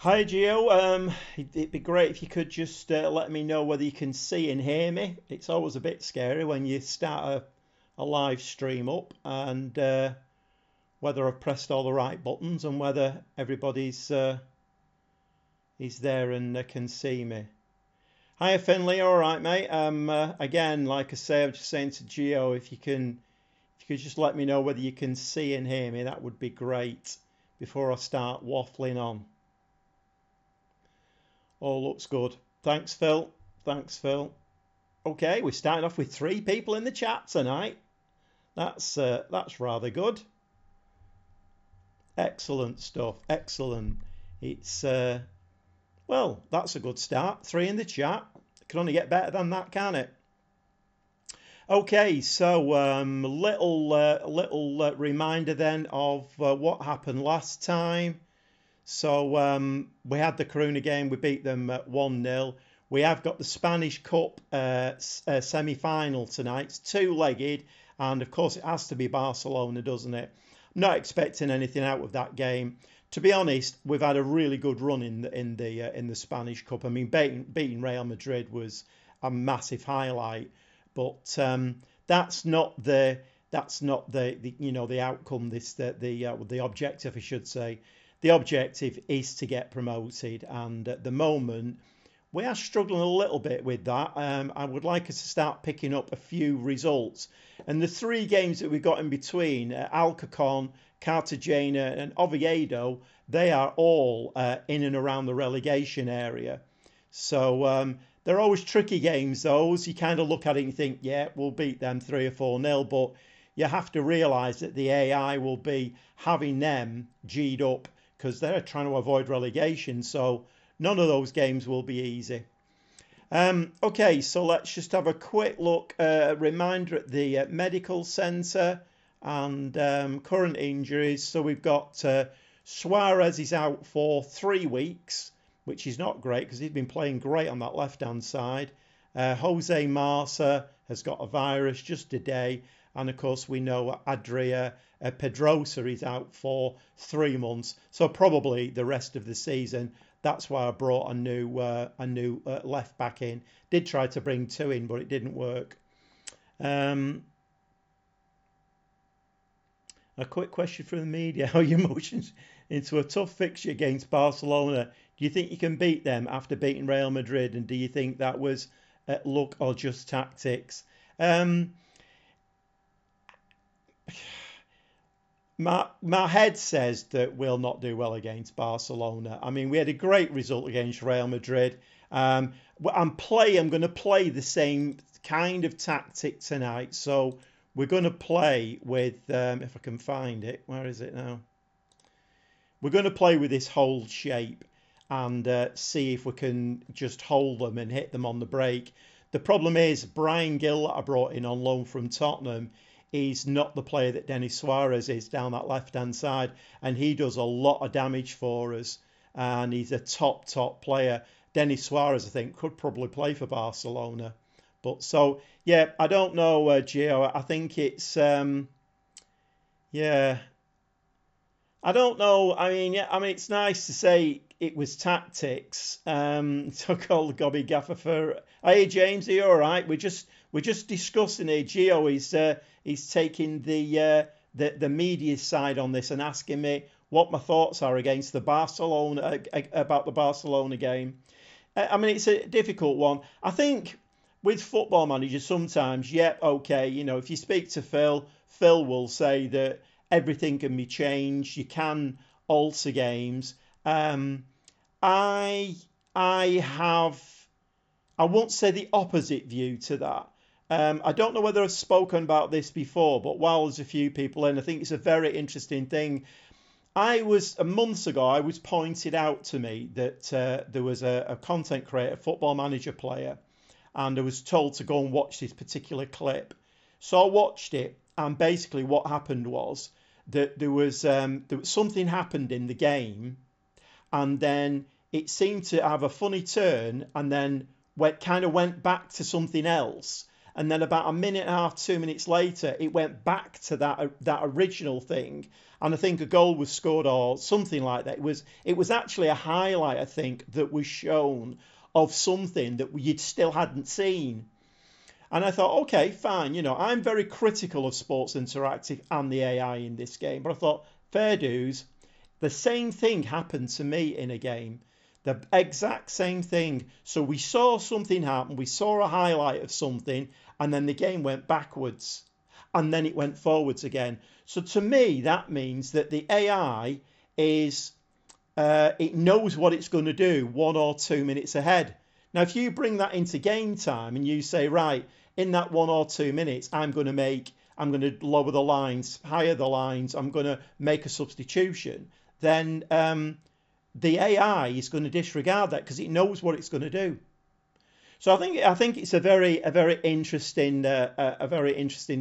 Hi Gio, it'd be great if you could just let me know whether you can see and hear me. It's always a bit scary when you start a live stream up and whether I've pressed all the right buttons and whether everybody's is there and can see me. Hiya Finley, all right mate. Again, like I say, I'm just saying to Gio, if you could just let me know whether you can see and hear me, that would be great before I start waffling on. All looks good. Thanks, Phil. Thanks, Phil. Okay, we're starting off with three people in the chat tonight. That's rather good. Excellent stuff. Excellent. It's well, that's a good start. Three in the chat. It can only get better than that, can it? Okay, so little reminder then of what happened last time. So we had the Corona game. We beat them 1-0. We have got the Spanish Cup semi-final tonight. It's two-legged, and of course it has to be Barcelona, doesn't it? I'm not expecting anything out of that game. To be honest, we've had a really good run in the Spanish Cup. I mean, beating Real Madrid was a massive highlight, but that's not the outcome. The objective, I should say. The objective is to get promoted, and at the moment we are struggling a little bit with that. I would like us to start picking up a few results, and the three games that we've got in between, Alcorcon, Cartagena and Oviedo, they are all in and around the relegation area. So they're always tricky games, those. You kind of look at it and you think, yeah, we'll beat them 3 or 4-0, but you have to realise that the AI will be having them G'd up because they're trying to avoid relegation. So none of those games will be easy. Okay, so let's just have a quick look, reminder at the medical centre and current injuries. So we've got Suarez is out for 3 weeks, which is not great because he's been playing great on that left-hand side. Jose Marsa has got a virus just today. And of course, we know Adria Pedrosa is out for 3 months, so probably the rest of the season. That's why I brought a new left back in. Did try to bring 2 in, but it didn't work. A quick question from the media: how are your emotions into a tough fixture against Barcelona? Do you think you can beat them after beating Real Madrid? And do you think that was luck or just tactics? My head says that we'll not do well against Barcelona. I mean, we had a great result against Real Madrid. I'm going to play the same kind of tactic tonight. So we're going to play with, if I can find it, where is it now? We're going to play with this hold shape and see if we can just hold them and hit them on the break. The problem is Brian Gill that I brought in on loan from Tottenham. He's not the player that Denis Suarez is down that left-hand side, and he does a lot of damage for us, and he's a top player. Denis Suarez, I think, could probably play for Barcelona. But so, yeah, I don't know, Gio. I think it's, yeah, I don't know. It's nice to say it was tactics. To call the Gobby Gaffer for. Hey, James, are you all right? We're just discussing here. Gio is taking the media side on this and asking me what my thoughts are against the Barcelona about the Barcelona game. It's a difficult one. I think with football managers sometimes, yeah, okay, if you speak to Phil, Phil will say that everything can be changed. You can alter games. I won't say the opposite view to that. I don't know whether I've spoken about this before, but while there's a few people in, I think it's a very interesting thing. Months ago, I was pointed out to me that there was a content creator, football manager player, and I was told to go and watch this particular clip. So I watched it, and basically what happened was that there was something happened in the game, and then it seemed to have a funny turn, and then went back to something else. and then about a minute and a half, 2 minutes later, it went back to that original thing, and I think a goal was scored or something like that. It was actually a highlight, I think, that was shown of something that you still hadn't seen. And I thought, okay, fine. I'm very critical of Sports Interactive and the AI in this game, but I thought, fair dues. The same thing happened to me in a game. The exact same thing. So we saw something happen, we saw a highlight of something, and then the game went backwards. And then it went forwards again. So to me, that means that the AI it knows what it's going to do 1 or 2 minutes ahead. Now, if you bring that into game time and you say, right, in that 1 or 2 minutes, I'm going to lower the lines, higher the lines, I'm going to make a substitution, then the AI is going to disregard that because it knows what it's going to do. So I think it's a very interesting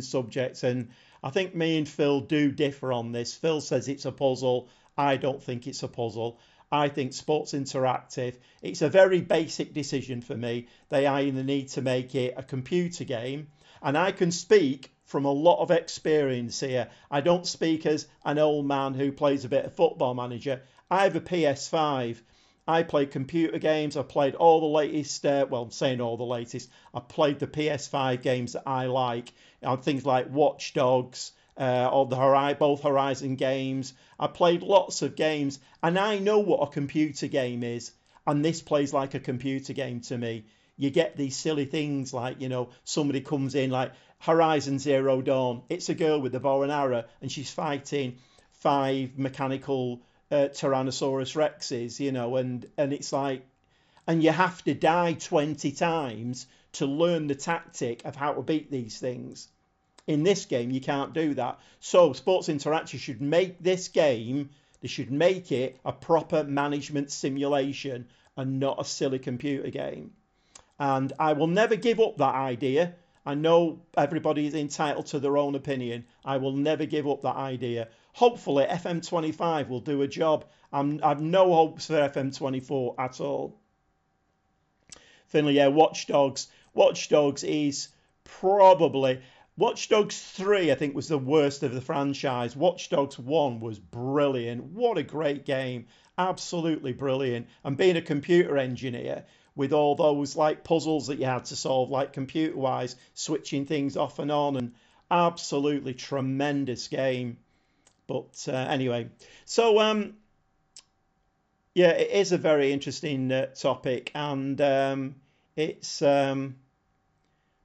subject, and I think me and Phil do differ on this. Phil says it's a puzzle. I don't think it's a puzzle. I think Sports Interactive, it's a very basic decision for me. They either need to make it a computer game, and I can speak from a lot of experience here. I don't speak as an old man who plays a bit of Football Manager. I have a PS5. I play computer games. I've played all the latest, well, I'm saying all the latest. I've played the PS5 games that I like. Things like Watch Dogs, or both Horizon games. I played lots of games, and I know what a computer game is. And this plays like a computer game to me. You get these silly things like, somebody comes in like Horizon Zero Dawn. It's a girl with a bow and arrow, and she's fighting 5 mechanical Tyrannosaurus Rexes, and it's like, and you have to die 20 times to learn the tactic of how to beat these things. In this game, you can't do that. So Sports Interactive should make this game, they should make it a proper management simulation and not a silly computer game. And I will never give up that idea. I know everybody is entitled to their own opinion. I will never give up that idea. Hopefully, FM25 will do a job. I've no hopes for FM24 at all. Finally, yeah, Watch Dogs. Watch Dogs is probably... Watch Dogs 3, I think, was the worst of the franchise. Watch Dogs 1 was brilliant. What a great game. Absolutely brilliant. And being a computer engineer, with all those like puzzles that you had to solve, like computer-wise, switching things off and on, and absolutely tremendous game. But anyway, so yeah, it is a very interesting topic, and it's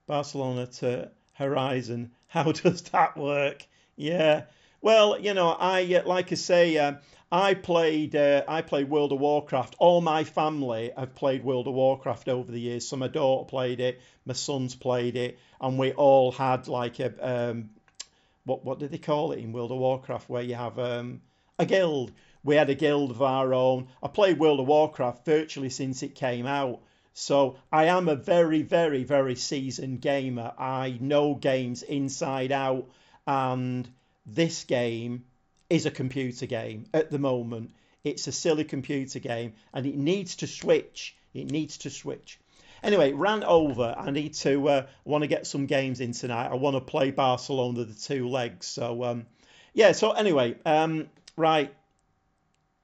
Barcelona to Horizon. How does that work? Yeah. Well, I like I say, I played World of Warcraft. All my family have played World of Warcraft over the years. So my daughter played it, my sons played it, and we all had like a what did they call it in World of Warcraft, where you have a guild. We had a guild of our own. I played World of Warcraft virtually since it came out. So I am a very, very, very seasoned gamer. I know games inside out, and this game is a computer game at the moment. It's a silly computer game, and it needs to switch. It needs to switch. Anyway, rant over. I need to want to get some games in tonight. I want to play Barcelona the 2 legs. So yeah. So anyway, right.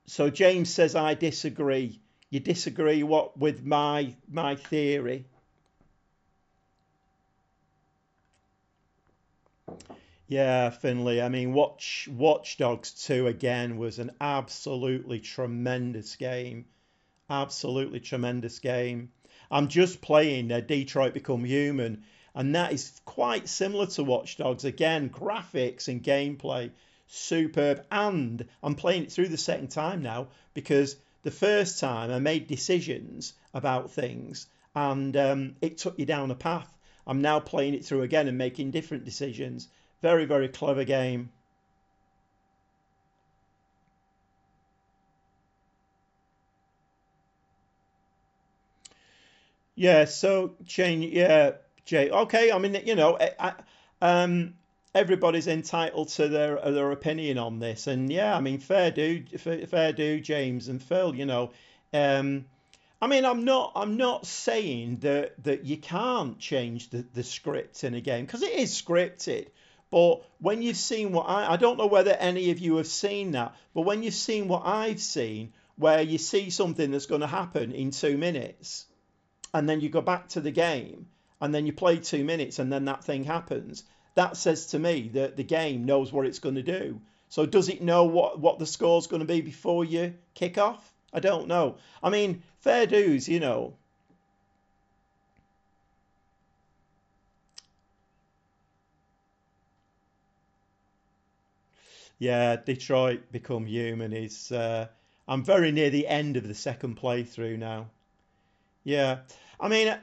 So James says I disagree. You disagree with my theory? Yeah, Finley. I mean, Watch Dogs 2 again was an absolutely tremendous game. Absolutely tremendous game. I'm just playing Detroit Become Human, and that is quite similar to Watch Dogs. Again, graphics and gameplay, superb. And I'm playing it through the second time now because the first time I made decisions about things, and it took you down a path. I'm now playing it through again and making different decisions. Very, very clever game. Yeah, so Jane, yeah, Jay. Okay, I mean, everybody's entitled to their opinion on this, and yeah, I mean, fair do, James and Phil. Um, I mean, I'm not saying that you can't change the script in a game because it is scripted. But when you've seen what I don't know whether any of you have seen that, but when you've seen what I've seen, where you see something that's going to happen in 2 minutes, and then you go back to the game, and then you play 2 minutes, and then that thing happens, that says to me that the game knows what it's going to do. So does it know what the score's going to be before you kick off? I don't know. I mean, fair dues, you know. Yeah, Detroit Become Human is. I'm very near the end of the second playthrough now. Yeah, I mean,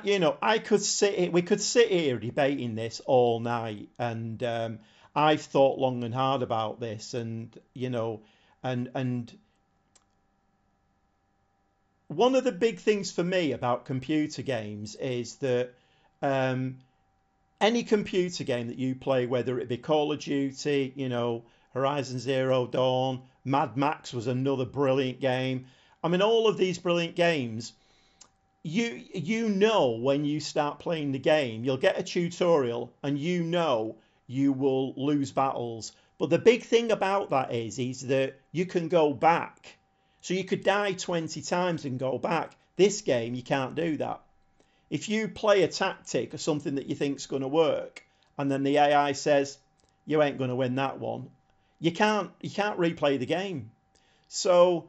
you know, I could sit here, we could sit here debating this all night, and I've thought long and hard about this, and you know, and one of the big things for me about computer games is that um, any computer game that you play, whether it be Call of Duty, you know, Horizon Zero Dawn, Mad Max was another brilliant game. I mean, all of these brilliant games, you know when you start playing the game, you'll get a tutorial and you know you will lose battles. But the big thing about that is that you can go back. So you could die 20 times and go back. This game, you can't do that. If you play a tactic or something that you think's going to work, and then the AI says you ain't going to win that one, you can't replay the game. So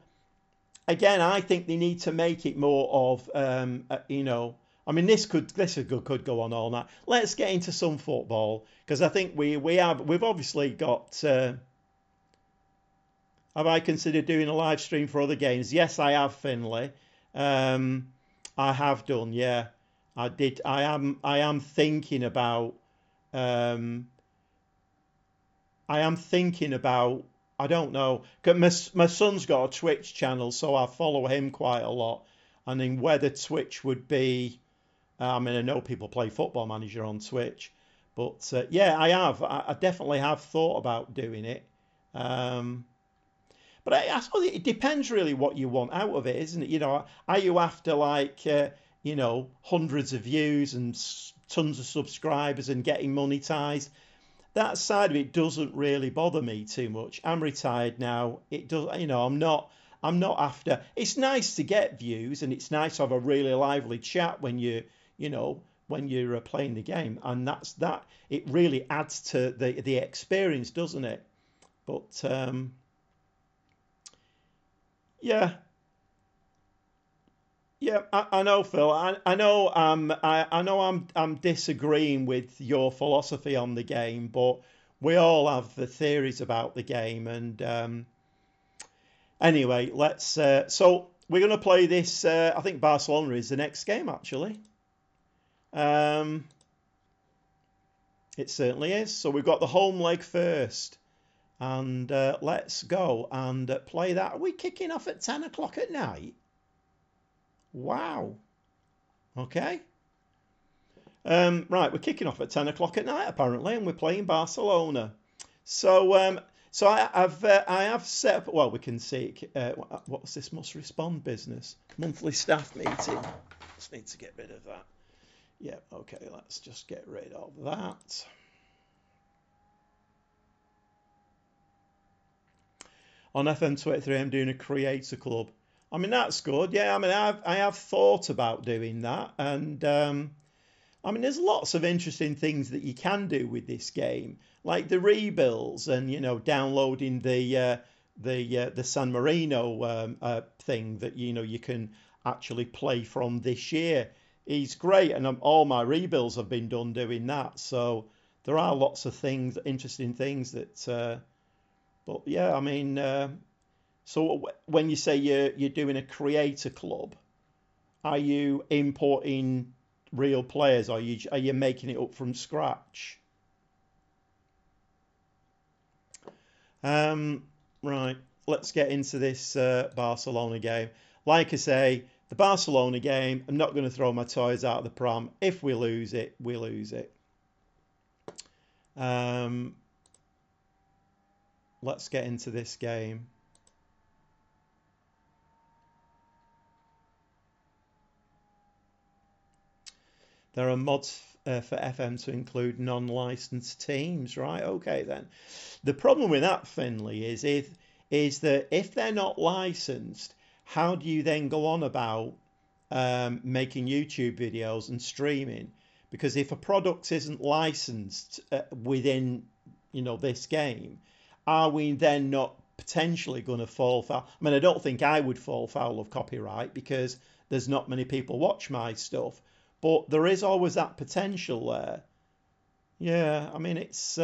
again, I think they need to make it more of you know. I mean, this could go on all night. Let's get into some football because I think we've obviously got. Have I considered doing a live stream for other games? Yes, I have, Finley. Um, I have done. Yeah, I did. I am thinking about. Um, I am thinking about. I don't know. 'Cause my son's got a Twitch channel, so I follow him quite a lot. And then whether Twitch would be. I mean, I know people play Football Manager on Twitch, but yeah, I have. I definitely have thought about doing it. Um, but I suppose it depends really what you want out of it, isn't it? You know, are you after like you know hundreds of views and tons of subscribers and getting monetized? That side of it doesn't really bother me too much. I'm retired now. It does, you know, I'm not after. It's nice to get views and it's nice to have a really lively chat when you know, when you're playing the game, and that's that. It really adds to the experience, doesn't it? But yeah, yeah, I know, Phil. I know. I know. I'm disagreeing with your philosophy on the game, but we all have the theories about the game. And anyway, let's. So we're going to play this. I think Barcelona is the next game, actually. Um, it certainly is. So we've got the home leg first, and let's go and play that. Are we kicking off at 10 o'clock at night? Wow. Okay. Right, we're kicking off at 10 o'clock at night apparently, and we're playing Barcelona. So, I have set up. Well, we can see. What's this must respond business? Monthly staff meeting. Just need to get rid of that. Yeah. Okay. Let's just get rid of that. On FM 23, I'm doing a creator club. I mean, that's good. Yeah. I mean, I have thought about doing that, and I mean, there's lots of interesting things that you can do with this game, like the rebuilds and you know downloading the San Marino thing that you know you can actually play from this year. He's great, and all my rebuilds have been done doing that. So there are lots of things, interesting things that. But yeah, I mean, so when you say you're doing a creator club, are you importing real players? Are you making it up from scratch? Um, right, let's get into this Barcelona game. Like I say, the Barcelona game, I'm not going to throw my toys out of the pram. If we lose it, we lose it. Um, let's get into this game. There are mods for FM to include non-licensed teams, right? Okay, then. The problem with that, Finley, is that if they're not licensed, how do you then go on about making YouTube videos and streaming? Because if a product isn't licensed within, this game, are we then not potentially going to fall foul? I mean, I don't think I would fall foul of copyright because there's not many people watch my stuff, but there is always that potential there. Yeah, I mean, it's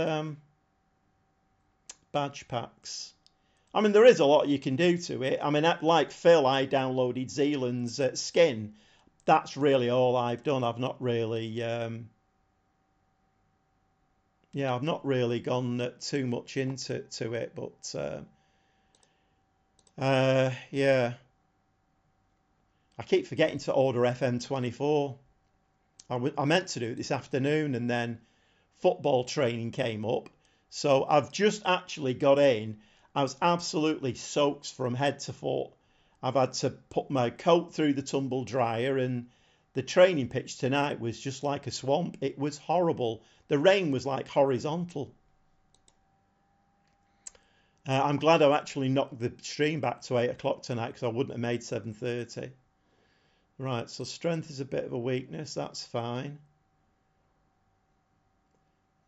badge packs. I mean, there is a lot you can do to it. I mean, like Phil, I downloaded Zealand's skin. That's really all I've done. I've not really, yeah, I've not really gone too much into it. But yeah, I keep forgetting to order FM24. I meant to do it this afternoon, and then football training came up. So I've just actually got in. I was absolutely soaked from head to foot. I've had to put my coat through the tumble dryer, and the training pitch tonight was just like a swamp. It was horrible. The rain was like horizontal. I'm glad I actually knocked the stream back to 8 o'clock tonight because I wouldn't have made 7:30. Right, so strength is a bit of a weakness. That's fine.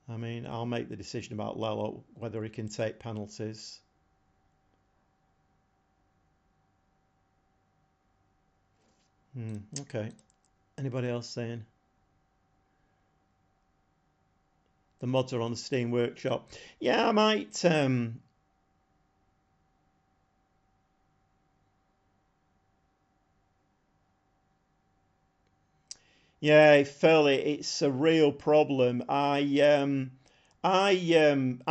I mean, I'll make the decision about Lello, whether he can take penalties. Okay. Anybody else saying? The mods are on the Steam Workshop. Yeah, I might. Yeah, Phil, it's a real problem. I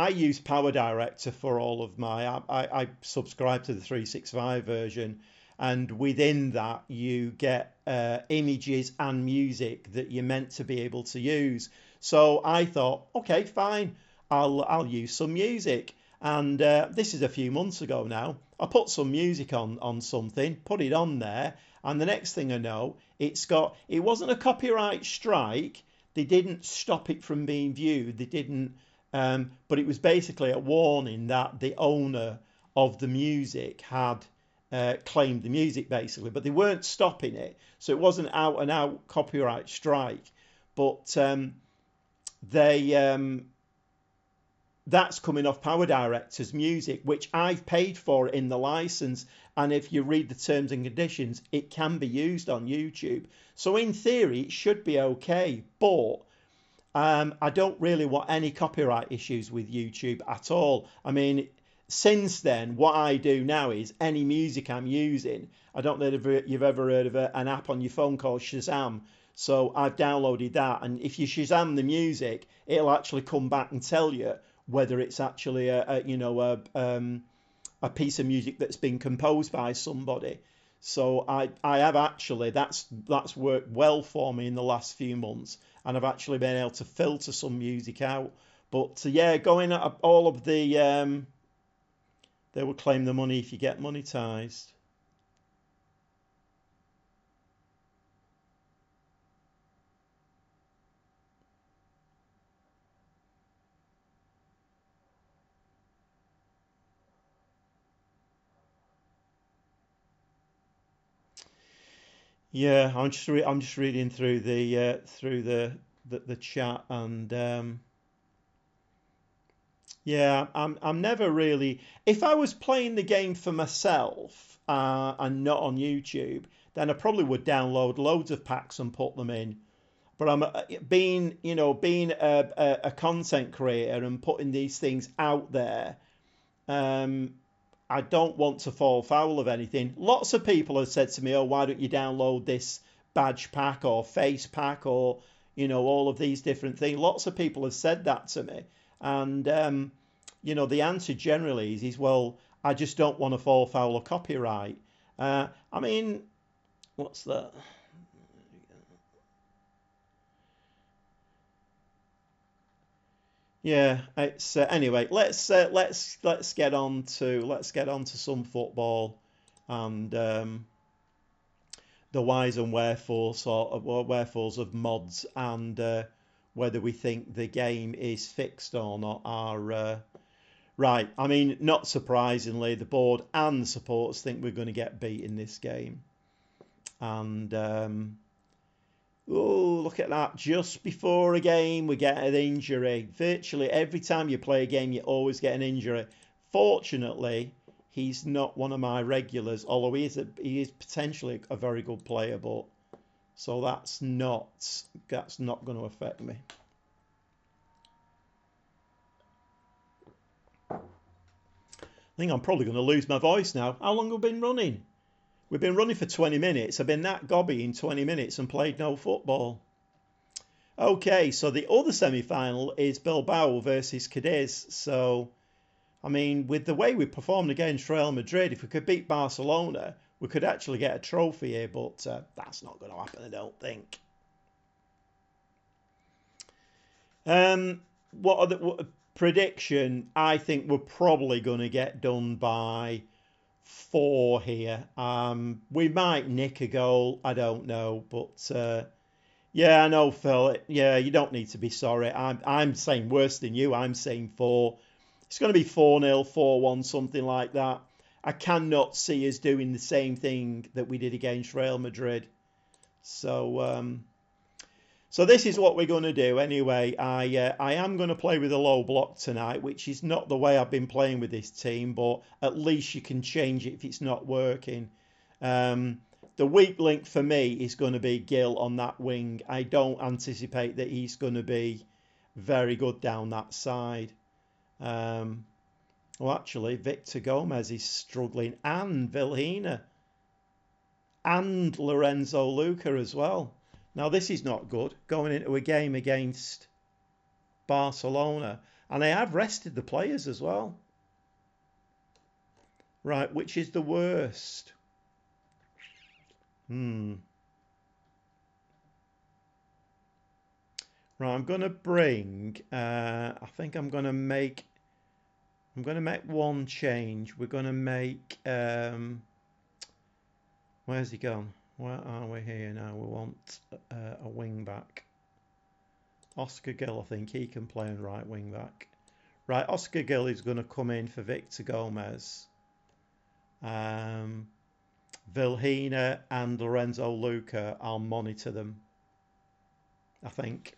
use Power Director for all of my. I subscribe to the 365 version, and within that you get images and music that you're meant to be able to use. So I thought, okay, fine, I'll use some music. And this is a few months ago now. I put some music on something, put it on there, and the next thing I know, it wasn't a copyright strike. They didn't stop it from being viewed. They didn't, but it was basically a warning that the owner of the music had claimed the music basically, but they weren't stopping it. So it wasn't out and out copyright strike, but they that's coming off Power Director's music, which I've paid for in the license. And if you read the terms and conditions, it can be used on YouTube. So in theory, it should be okay. But I don't really want any copyright issues with YouTube at all. I mean, since then, what I do now is any music I'm using, I don't know if you've ever heard of an app on your phone called Shazam. So I've downloaded that, and if you Shazam the music, it'll actually come back and tell you whether it's actually a piece of music that's been composed by somebody. So I have actually that's worked well for me in the last few months, and I've actually been able to filter some music out. But yeah, going at all of the they will claim the money if you get monetized. Yeah, I'm just reading through the chat, and yeah, I'm never really. If I was playing the game for myself and not on YouTube, then I probably would download loads of packs and put them in. But I'm being a content creator and putting these things out there. Um, I don't want to fall foul of anything. Lots of people have said to me, "Oh, why don't you download this badge pack or face pack or all of these different things?" Lots of people have said that to me, and the answer generally is, well, I just don't want to fall foul of copyright. I mean, what's that? Yeah, it's anyway. Let's get on to some football, and the whys and wherefores of mods and whether we think the game is fixed or not are right. I mean, not surprisingly, the board and the supporters think we're going to get beat in this game. And oh, look at that! Just before a game, we get an injury. Virtually every time you play a game, you always get an injury. Fortunately, he's not one of my regulars, although he is potentially a very good player. But so that's not going to affect me. I think I'm probably going to lose my voice now. How long have we been running? We've been running for 20 minutes. I've been that gobby in 20 minutes and played no football. Okay, so the other semi-final is Bilbao versus Cadiz. So, I mean, with the way we performed against Real Madrid, if we could beat Barcelona, we could actually get a trophy here, but that's not going to happen, I don't think. Prediction? I think we're probably going to get done by 4 here. We might nick a goal. I don't know, but yeah, I know, Phil. Yeah, you don't need to be sorry. I'm saying worse than you. I'm saying 4. It's going to be 4-0, 4-1, something like that. I cannot see us doing the same thing that we did against Real Madrid. So so this is what we're going to do anyway. I am going to play with a low block tonight, which is not the way I've been playing with this team, but at least you can change it if it's not working. The weak link for me is going to be Gil on that wing. I don't anticipate that he's going to be very good down that side. Well, actually, Victor Gomez is struggling, and Vilhena, and Lorenzo Luca as well. Now, this is not good, going into a game against Barcelona. And they have rested the players as well. Right, which is the worst? Right, I'm going to bring... I think I'm going to make one change. We're going to make... where's he gone? Where are we here now? We want a wing back. Oscar Gill, I think he can play on right wing back. Right, Oscar Gill is going to come in for Victor Gomez. Vilhena and Lorenzo Luca, I'll monitor them, I think.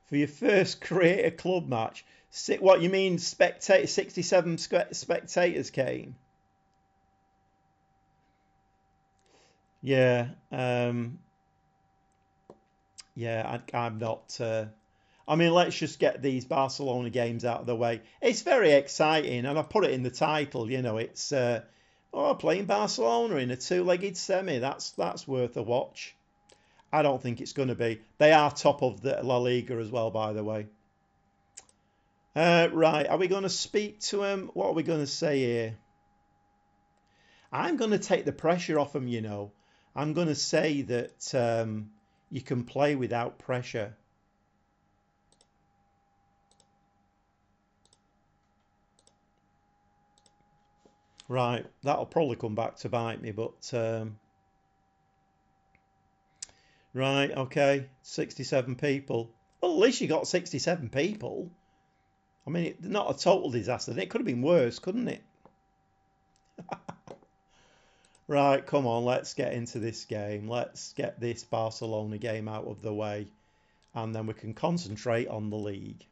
For your first Creator Club match, what you mean? 67 spectators came. Yeah, yeah. I'm not. I mean, let's just get these Barcelona games out of the way. It's very exciting, and I put it in the title. You know, it's playing Barcelona in a two-legged semi. That's worth a watch. I don't think it's going to be. They are top of the La Liga as well, by the way. Right, are we going to speak to him? What are we going to say here? I'm going to take the pressure off him, you know. I'm going to say that you can play without pressure. Right, that'll probably come back to bite me, but... right, okay, 67 people. Well, at least you got 67 people. I mean, not a total disaster. It could have been worse, couldn't it? Right, come on, let's get into this game. Let's get this Barcelona game out of the way, and then we can concentrate on the league.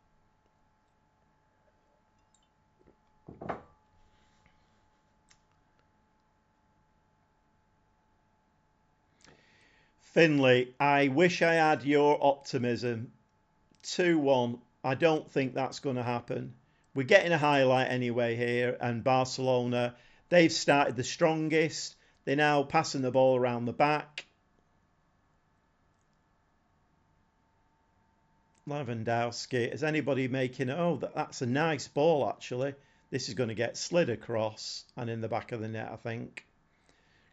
Finley, I wish I had your optimism. 2-1. I don't think that's going to happen. We're getting a highlight anyway here, and Barcelona, they've started the strongest. They're now passing the ball around the back. Lewandowski, is anybody making... Oh, that's a nice ball, actually. This is going to get slid across and in the back of the net, I think.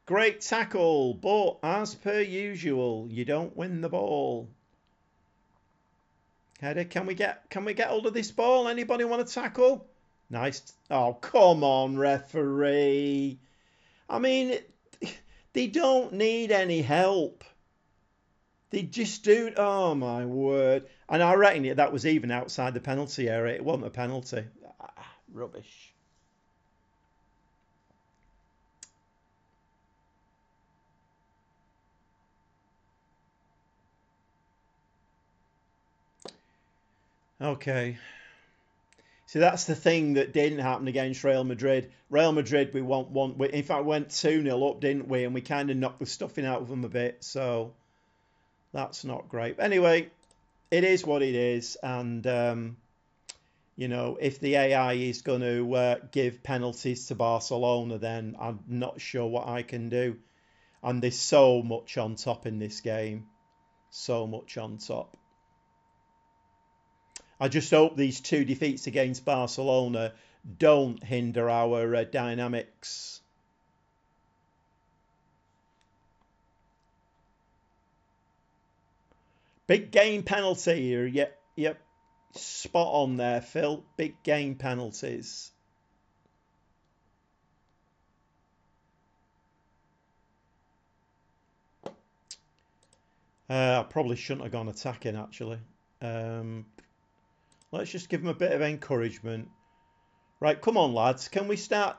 Great tackle, but as per usual, you don't win the ball. Header, can we get hold of this ball? Anybody want to tackle? Nice. Oh, come on, referee. I mean, they don't need any help. They just do. Oh, my word. And I reckon that was even outside the penalty area. It wasn't a penalty. Rubbish. Okay. See, that's the thing that didn't happen against Real Madrid. Real Madrid, we want one. In fact, we went 2-0 up, didn't we? And we kind of knocked the stuffing out of them a bit. So that's not great. Anyway, it is what it is. And, if the AI is going to give penalties to Barcelona, then I'm not sure what I can do. And there's so much on top in this game. So much on top. I just hope these 2 defeats against Barcelona don't hinder our dynamics. Big game penalty here. Yep, yep. Spot on there, Phil. Big game penalties. I probably shouldn't have gone attacking, actually. Let's just give them a bit of encouragement. Right, come on, lads. Can we start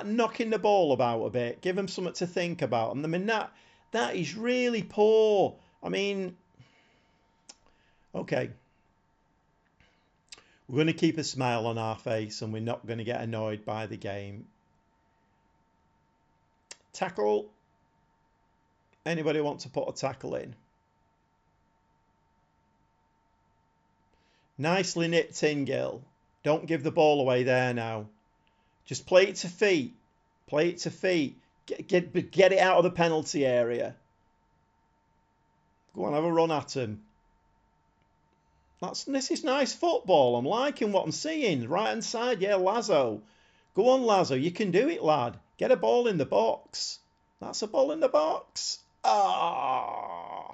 knocking the ball about a bit? Give them something to think about. I mean, that is really poor. I mean, okay. We're going to keep a smile on our face and we're not going to get annoyed by the game. Tackle. Anybody want to put a tackle in? Nicely nipped in, Gil. Don't give the ball away there now. Just play it to feet. Play it to feet. Get it out of the penalty area. Go on, have a run at him. This is nice football. I'm liking what I'm seeing. Right hand side, yeah, Lazo. Go on, Lazo. You can do it, lad. Get a ball in the box. That's a ball in the box. Ah,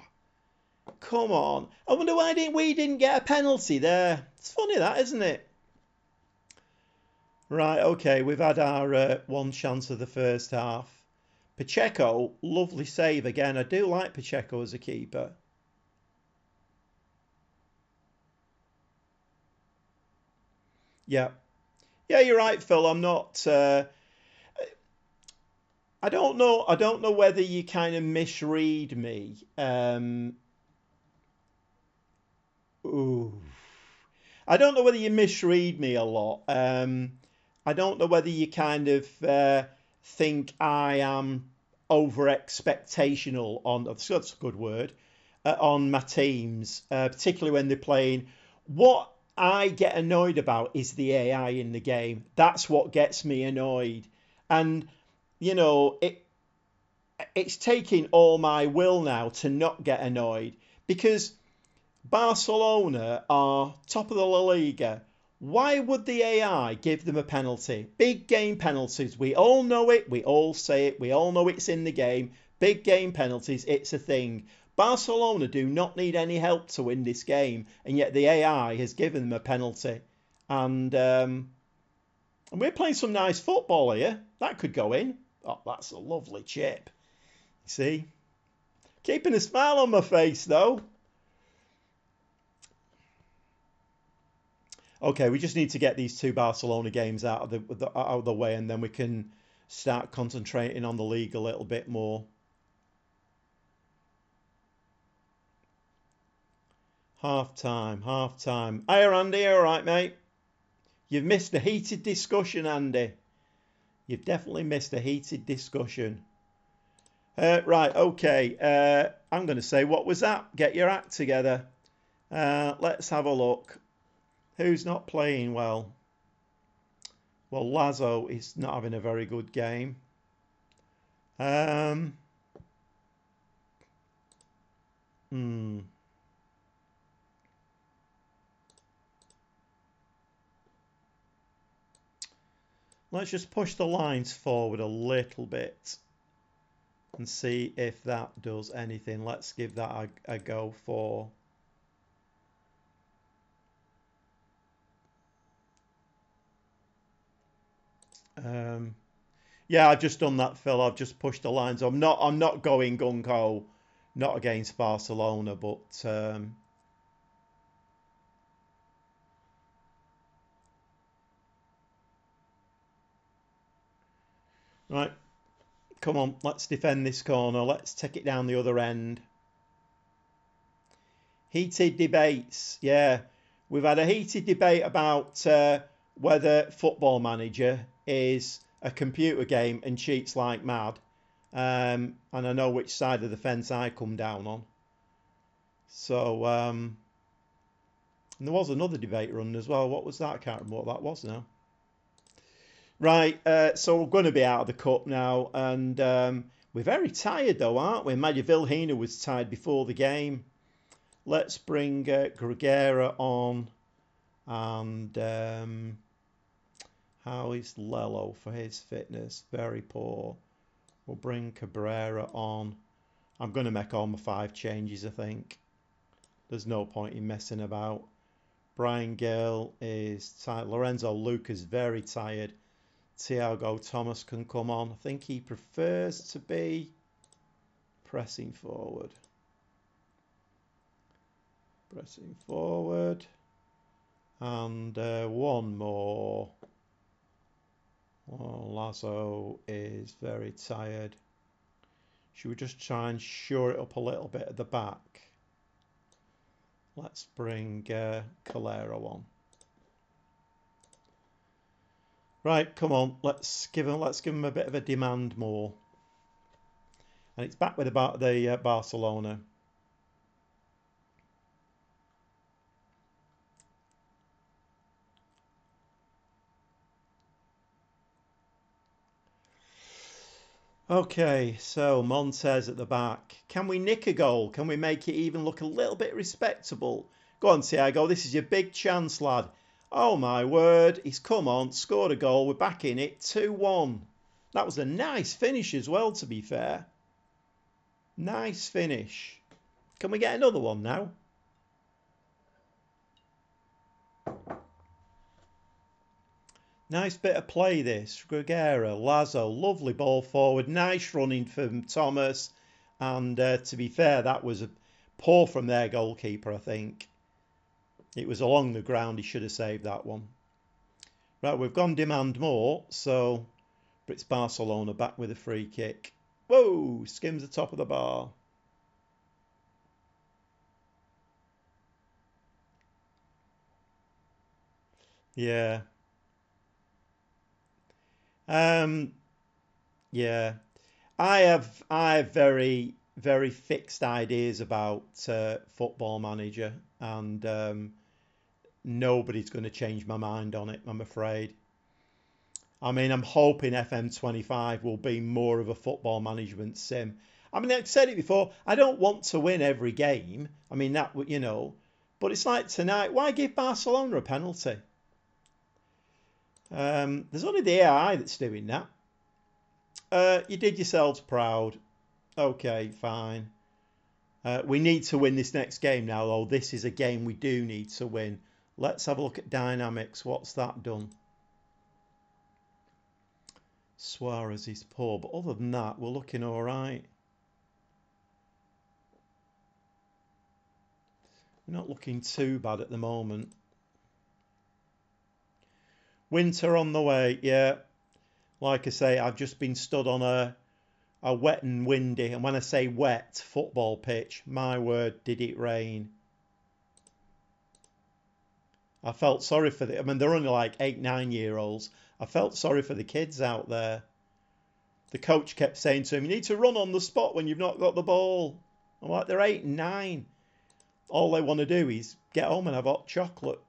come on. I wonder why we didn't get a penalty there. It's funny that, isn't it? Right, okay, we've had our one chance of the first half. Pacheco, lovely save again. I do like Pacheco as a keeper. Yeah. Yeah, you're right, Phil. I'm not. I don't know. I don't know whether you kind of misread me. Ooh. I don't know whether you misread me a lot. I don't know whether you kind of think I am over expectational on. That's a good word. On my teams, particularly when they're playing. What I get annoyed about is the AI in the game. That's what gets me annoyed, and it's taking all my will now to not get annoyed because Barcelona are top of the LaLiga. Why would the AI give them a penalty? Big game penalties. We all know it. We all say it. We all know it's in the game. Big game penalties. It's a thing. Barcelona do not need any help to win this game, and yet the AI has given them a penalty. And we're playing some nice football here. That could go in. Oh, that's a lovely chip. See? Keeping a smile on my face, though. Okay, we just need to get these 2 Barcelona games out of the way, and then we can start concentrating on the league a little bit more. Half time, half time. Hiya, Andy. All right, mate. You've missed a heated discussion, Andy. You've definitely missed a heated discussion. Right, okay. I'm going to say, what was that? Get your act together. Let's have a look. Who's not playing well? Well, Lazo is not having a very good game. Um, hmm. Let's just push the lines forward a little bit and see if that does anything. Let's give that a go for. Um, yeah, I've just done that, Phil. I've just pushed the lines. I'm not going gung ho, not against Barcelona, but right. Come on, let's defend this corner. Let's take it down the other end. Heated debates. Yeah, we've had a heated debate about whether Football Manager is a computer game and cheats like mad. And I know which side of the fence I come down on. So, and there was another debate run as well. What was that? I can't remember what that was now. Right, so we're going to be out of the cup now, and we're very tired though, aren't we? Maja Vilhena was tired before the game. Let's bring Gregera on, and how is Lello for his fitness? Very poor. We'll bring Cabrera on. I'm going to make all my 5 changes, I think. There's no point in messing about. Brian Gale is tired. Lorenzo Luca's very tired. Thiago Thomas can come on. I think he prefers to be pressing forward. Pressing forward. And one more. Oh, Lazo is very tired. Should we just try and shore it up a little bit at the back? Let's bring Calero on. Right, come on. Let's give him a bit of a demand more. And it's back with about the Barcelona. Okay, so Montez at the back. Can we nick a goal? Can we make it even look a little bit respectable? Go on, Thiago. This is your big chance, lad. Oh, my word. He's come on, scored a goal. We're back in it. 2-1. That was a nice finish as well, to be fair. Nice finish. Can we get another one now? Nice bit of play this. Gregera, Lazo, lovely ball forward. Nice running from Thomas. And to be fair, that was a poor from their goalkeeper, I think. It was along the ground. He should have saved that one. Right, we've gone demand more. So, but it's Barcelona back with a free kick. Whoa, skims the top of the bar. Yeah. Um, yeah. I have very fixed ideas about Football Manager, and nobody's going to change my mind on it, I'm afraid. I mean, I'm hoping FM25 will be more of a football management sim. I mean, I've said it before. I don't want to win every game. I mean, that you know, but it's like tonight. Why give Barcelona a penalty? There's only the AI that's doing that. You did yourselves proud. Okay, fine. We need to win this next game now, though. This is a game we do need to win. Let's have a look at dynamics. What's that done? Suarez is poor, but other than that, we're looking all right. We're not looking too bad at the moment. Winter on the way, yeah. Like I say, I've just been stood on a wet and windy, and when I say wet, football pitch, my word, did it rain. I felt sorry for I mean, they're only like 8, 9-year-olds. I felt sorry for the kids out there. The coach kept saying to him, you need to run on the spot when you've not got the ball. I'm like, they're 8 and 9. All they want to do is get home and have hot chocolate.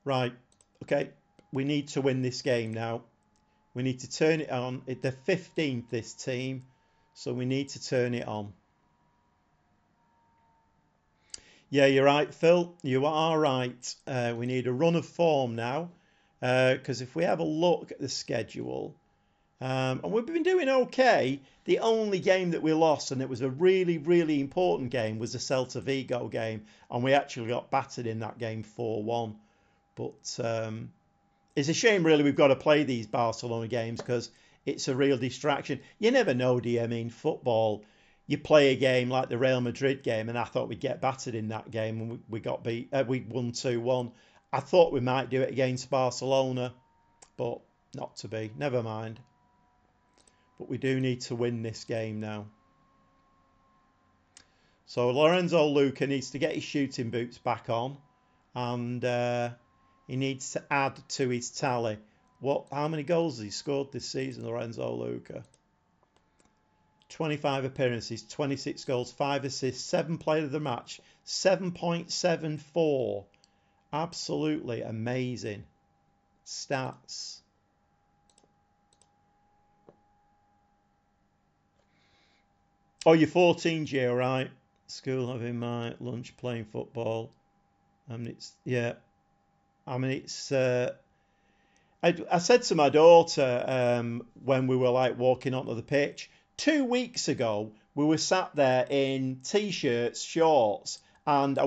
Right, okay, we need to win this game now. We need to turn it on. They're 15th, this team, so we need to turn it on. Yeah, you're right, Phil. You are right. We need a run of form now, because if we have a look at the schedule, and we've been doing okay. The only game that we lost, and it was a really, really important game, was the Celta Vigo game, and we actually got battered in that game 4-1. But It's a shame, really, we've got to play these Barcelona games because it's a real distraction. You never know, do you? I mean, football, you play a game like the Real Madrid game, and I thought we'd get battered in that game, and we got beat. We won 2-1. I thought we might do it against Barcelona, but not to be. Never mind. But we do need to win this game now. So Lorenzo Luca needs to get his shooting boots back on, and he needs to add to his tally. How many goals has he scored this season, Lorenzo Luca? 25 appearances, 26 goals, 5 assists, 7 player of the match, 7.74. Absolutely amazing stats. Oh, you're 14, Gio, right? School having my lunch playing football. I mean, it's. I said to my daughter when we were like walking onto the pitch 2 weeks ago, we were sat there in t-shirts, shorts, and I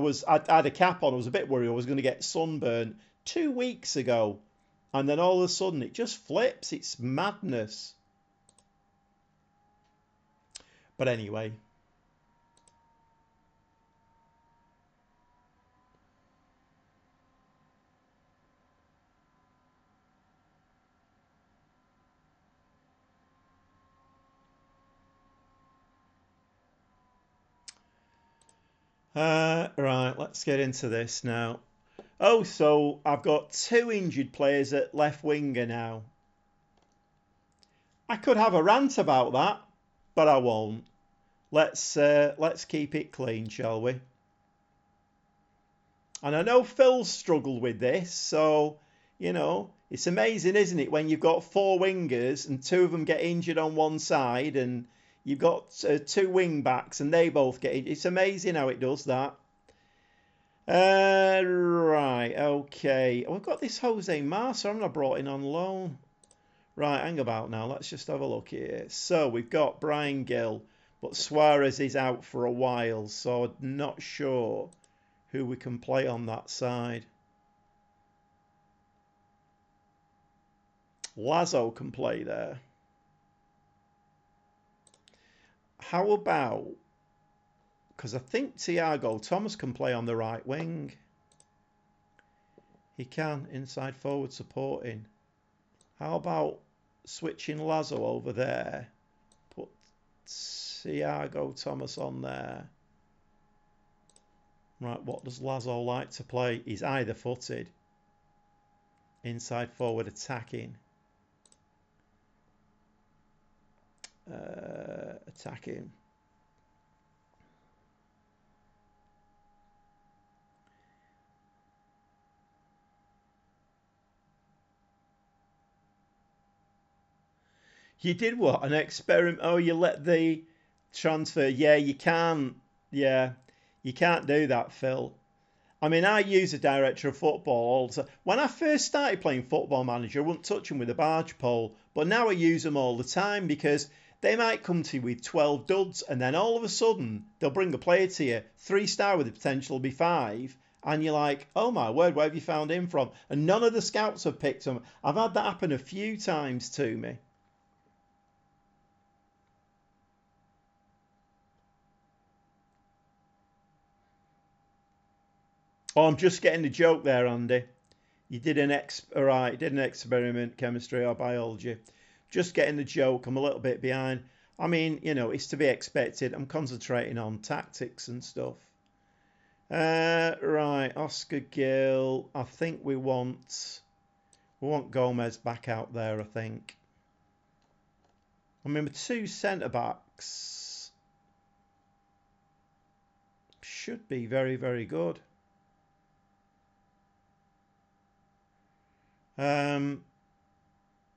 had a cap on. I was a bit worried I was going to get sunburned 2 weeks ago, and then all of a sudden it just flips. It's madness. But anyway. Right, let's get into this now. Oh, so I've got 2 injured players at left winger now. I could have a rant about that, but I won't. Let's keep it clean, shall we? And I know Phil's struggled with this, so it's amazing, isn't it, when you've got 4 wingers and 2 of them get injured on one side, and you've got 2 wing backs and they both get injured. It's amazing how it does that. Right, okay. We've got this Jose Massa. I'm not brought in on loan. Right, hang about now. Let's just have a look here. So we've got Brian Gill, but Suarez is out for a while, so I'm not sure who we can play on that side. Lazo can play there. How about, because I think Thiago Thomas can play on the right wing. He can, inside forward supporting. How about switching Lazo over there? Put Thiago Thomas on there. Right, what does Lazo like to play? He's either footed. Inside forward attacking. Attacking. You did what? An experiment? Oh, you let the transfer. Yeah, you can't. Yeah, you can't do that, Phil. I mean, I use a director of football. So when I first started playing Football Manager, I wouldn't touch them with a barge pole. But now I use them all the time because they might come to you with 12 duds, and then all of a sudden they'll bring a player to you, 3-star with the potential to be 5, and you're like, oh my word, where have you found him from? And none of the scouts have picked him. I've had that happen a few times to me. Oh, I'm just getting the joke there, Andy. You did did an experiment, chemistry or biology. Just getting the joke. I'm a little bit behind. I mean, it's to be expected. I'm concentrating on tactics and stuff. Right, Oscar Gill. I think we want Gomez back out there, I think. I mean, 2 centre backs should be very, very good.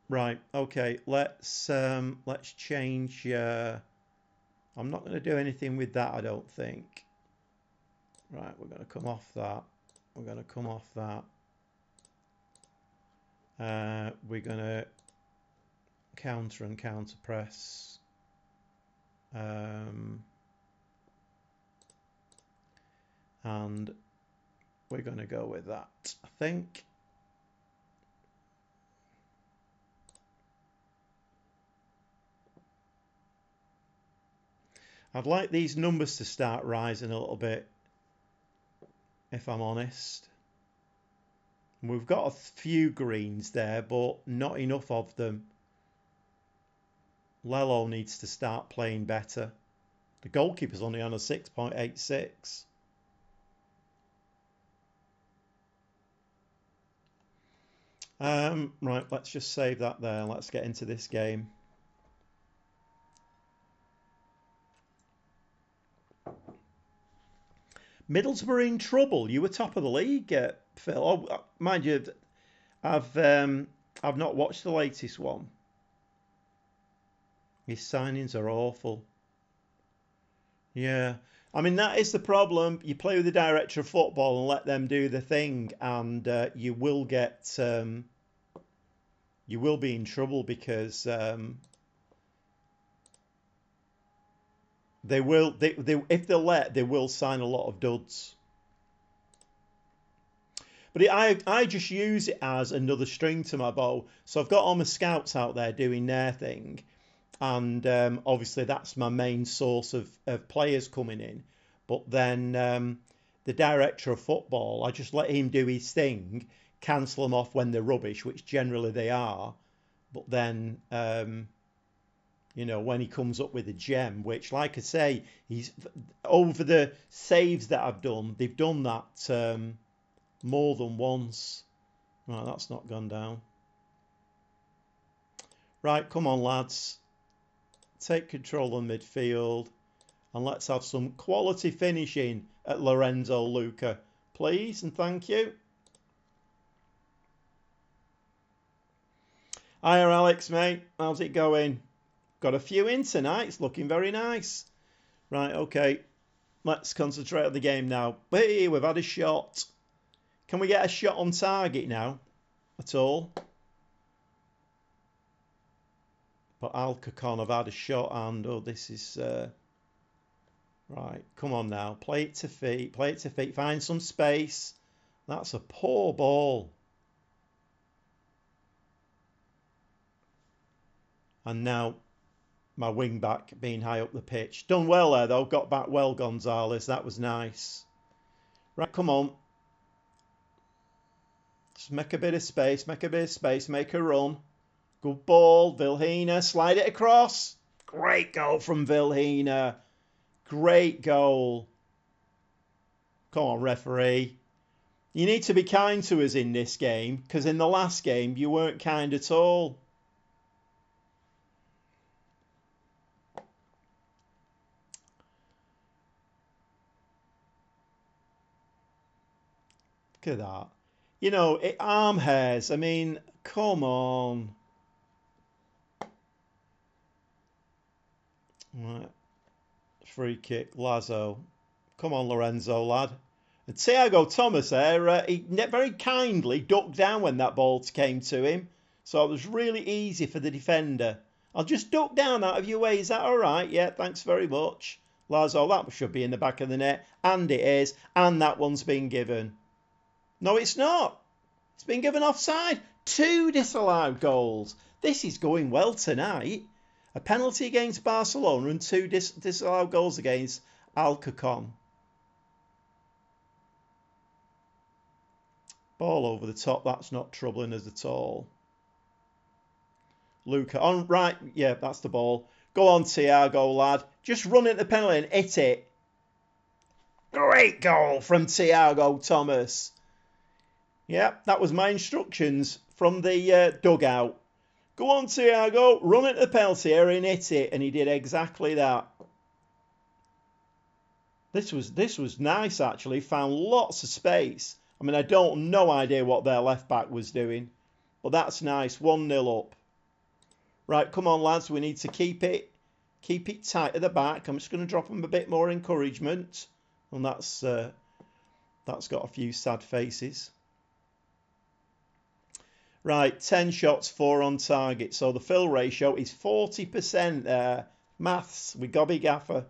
Right, okay, let's change. I'm not going to do anything with that, I don't think. Right, we're going to come off that. We're going to come off that. We're going to counter and counter press. And we're going to go with that, I think. I'd like these numbers to start rising a little bit, if I'm honest. We've got a few greens there, but not enough of them. Lello needs to start playing better. The goalkeeper's only on a 6.86. Right, let's just save that there. Let's get into this game. Middlesbrough in trouble. You were top of the league, Phil. Oh, mind you, I've not watched the latest one. His signings are awful. Yeah. I mean, that is the problem. You play with the director of football and let them do the thing, and you will get you will be in trouble because they will if they're let, they will sign a lot of duds. But I just use it as another string to my bow. So I've got all my scouts out there doing their thing, and obviously that's my main source of players coming in. But then the director of football, I just let him do his thing, cancel them off when they're rubbish, which generally they are. But then, when he comes up with a gem, which, like I say, he's over the saves that I've done, they've done that more than once. Right, that's not gone down. Right, come on, lads. Take control of midfield. And let's have some quality finishing at Lorenzo Luca. Please and thank you. Hiya, Alex, mate. How's it going? Got a few in tonight. It's looking very nice. Right, okay. Let's concentrate on the game now. Hey, we've had a shot. Can we get a shot on target now? At all? But Alcacon have had a shot and, oh, this is... Right, come on now. Play it to feet. Play it to feet. Find some space. That's a poor ball. And now my wing back being high up the pitch. Done well there, though. Got back well, Gonzalez. That was nice. Right, come on. Just make a bit of space. Make a bit of space. Make a run. Good ball. Vilhena. Slide it across. Great goal from Vilhena. Great goal. Come on, referee. You need to be kind to us in this game, because in the last game you weren't kind at all. Look at that. Arm hairs. I mean, come on. Right. Free kick, Lazo. Come on, Lorenzo, lad. And Thiago Thomas there, he very kindly ducked down when that ball came to him. So it was really easy for the defender. I'll just duck down out of your way. Is that all right? Yeah, thanks very much. Lazo, that should be in the back of the net. And it is. And that one's been given. No, it's not. It's been given offside. 2 disallowed goals. This is going well tonight. A penalty against Barcelona and 2 disallowed goals against Alcacon. Ball over the top. That's not troubling us at all. Luca on right. Yeah, that's the ball. Go on, Thiago, lad. Just run into the penalty and hit it. Great goal from Thiago Thomas. Yeah, that was my instructions from the dugout. Go on, Thiago, run into the penalty area and hit it. And he did exactly that. This was nice, actually. Found lots of space. I mean, no idea what their left back was doing. But that's nice. 1-0 up. Right, come on, lads. We need to keep it tight at the back. I'm just going to drop them a bit more encouragement. And that's got a few sad faces. Right, 10 shots, 4 on target. So the fill ratio is 40% there. Maths with Gobby Gaffer.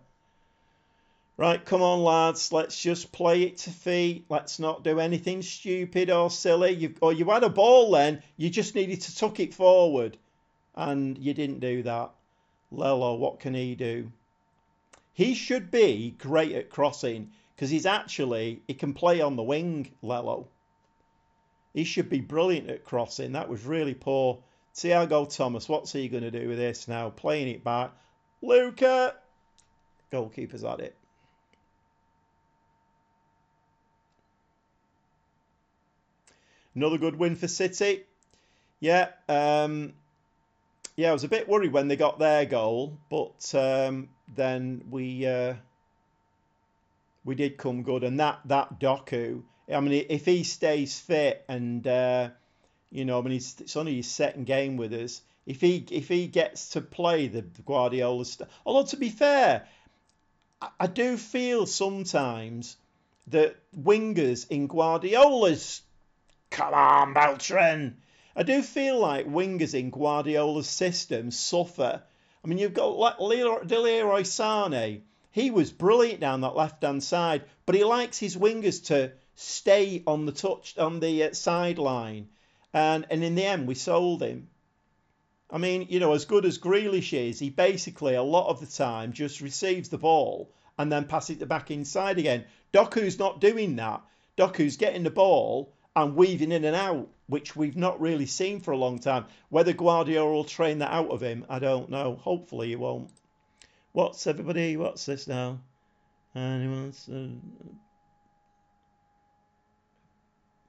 Right, come on, lads. Let's just play it to feet. Let's not do anything stupid or silly. You had a ball then. You just needed to tuck it forward. And you didn't do that. Lello, what can he do? He should be great at crossing because he can play on the wing, Lello. He should be brilliant at crossing. That was really poor. Thiago Thomas, what's he going to do with this now? Playing it back. Luca! Goalkeeper's at it. Another good win for City. Yeah, yeah, I was a bit worried when they got their goal, but then we did come good. And that Doku, I mean, if he stays fit and you know, I mean, it's only his second game with us. If he gets to play the Guardiola stuff, although to be fair, I do feel sometimes that wingers in Guardiola's come on, Beltran. I do feel like wingers in Guardiola's system suffer. I mean, you've got Leroy Sané. He was brilliant down that left-hand side, but he likes his wingers to stay on the sideline. And in the end, we sold him. I mean, you know, as good as Grealish is, he basically a lot of the time just receives the ball and then passes it back inside again. Doku's not doing that. Doku's getting the ball and weaving in and out, which we've not really seen for a long time. Whether Guardiola will train that out of him, I don't know. Hopefully he won't. What's everybody? What's this now? Anyone's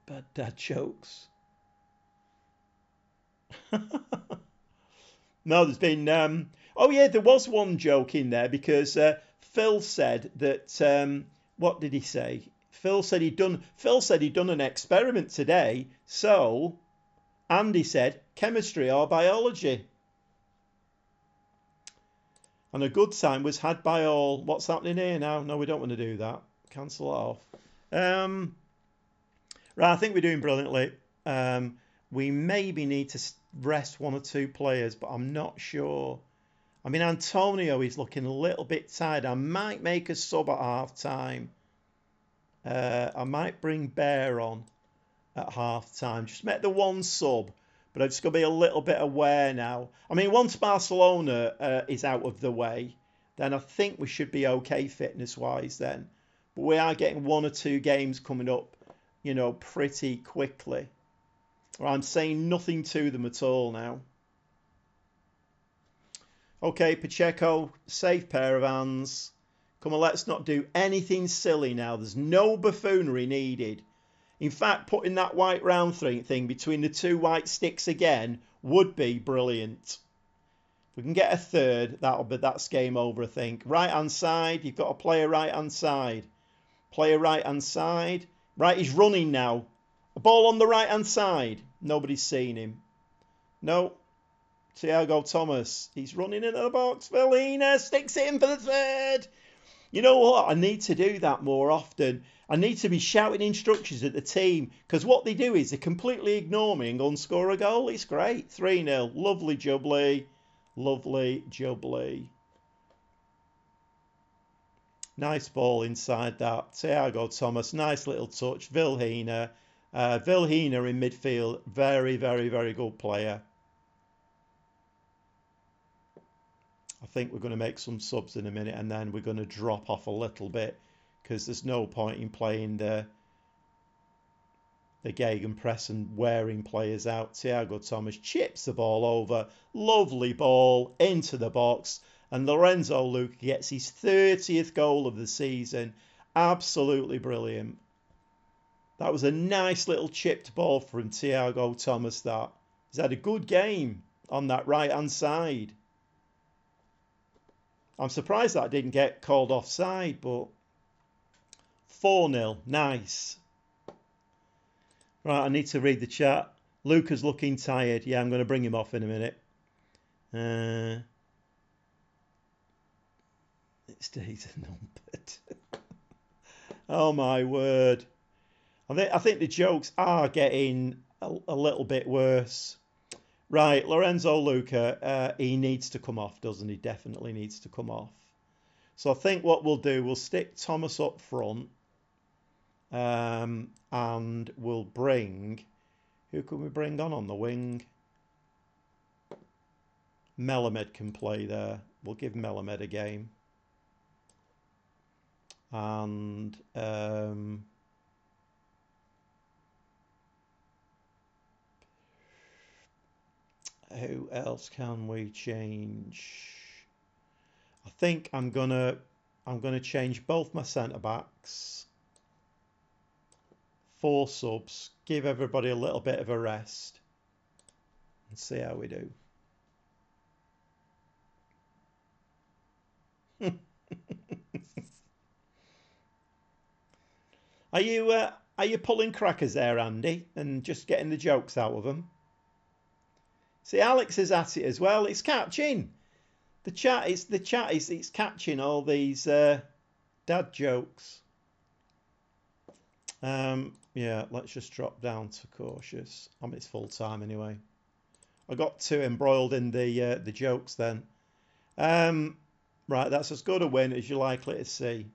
bad dad jokes. No, there's been. Oh yeah, there was one joke in there because Phil said that. What did he say? Phil said he'd done an experiment today. So Andy said chemistry or biology. And a good time was had by all. What's happening here now? No, we don't want to do that. Cancel it off. Right, I think we're doing brilliantly. We maybe need to rest one or two players, but I'm not sure. I mean, Antonio is looking a little bit tired. I might make a sub at half time. I might bring Bear on at half time. Just make the one sub, but I'm just going to be a little bit aware now. I mean, once Barcelona is out of the way, then I think we should be okay fitness-wise then. But we are getting one or two games coming up, you know, pretty quickly. Or I'm saying nothing to them at all now. Okay, Pacheco, safe pair of hands. Come on, let's not do anything silly now. There's no buffoonery needed. In fact, putting that white round thing between the two white sticks again would be brilliant. If we can get a third, that's game over, I think. Right-hand side, you've got a player right-hand side. Player right-hand side. Right, he's running now. A ball on the right-hand side. Nobody's seen him. No. Thiago Thomas. He's running into the box. Villena sticks it in for the third. You know what? I need to do that more often. I need to be shouting instructions at the team because what they do is they completely ignore me and go and score a goal. It's great. 3-0. Lovely jubbly. Lovely jubbly. Nice ball inside that. Thiago Thomas. Nice little touch. Villena. Villena in midfield. Very, very, very good player. I think we're going to make some subs in a minute and then we're going to drop off a little bit because there's no point in playing the gegenpress and wearing players out. Thiago Thomas chips the ball over. Lovely ball into the box. And Lorenzo Luca gets his 30th goal of the season. Absolutely brilliant. That was a nice little chipped ball from Thiago Thomas. That he's had a good game on that right-hand side. I'm surprised that didn't get called offside, but 4-0. Nice. Right, I need to read the chat. Luca's looking tired. Yeah, I'm going to bring him off in a minute. It's days numbered. Oh my word. I think the jokes are getting a little bit worse. Right, Lorenzo Luca, he needs to come off, doesn't he? Definitely needs to come off. So I think what we'll do, we'll stick Thomas up front. And we'll bring... Who can we bring on the wing? Melamed can play there. We'll give Melamed a game. And who else can we change? I think I'm gonna change both my centre backs. 4 subs. Give everybody a little bit of a rest and see how we do. Are you pulling crackers there, Andy, and just getting the jokes out of them? See, Alex is at it as well. It's catching. The chat is it's catching all these dad jokes. Yeah, let's just drop down to cautious. I mean, it's full time anyway. I got too embroiled in the jokes then. Right, that's as good a win as you're likely to see.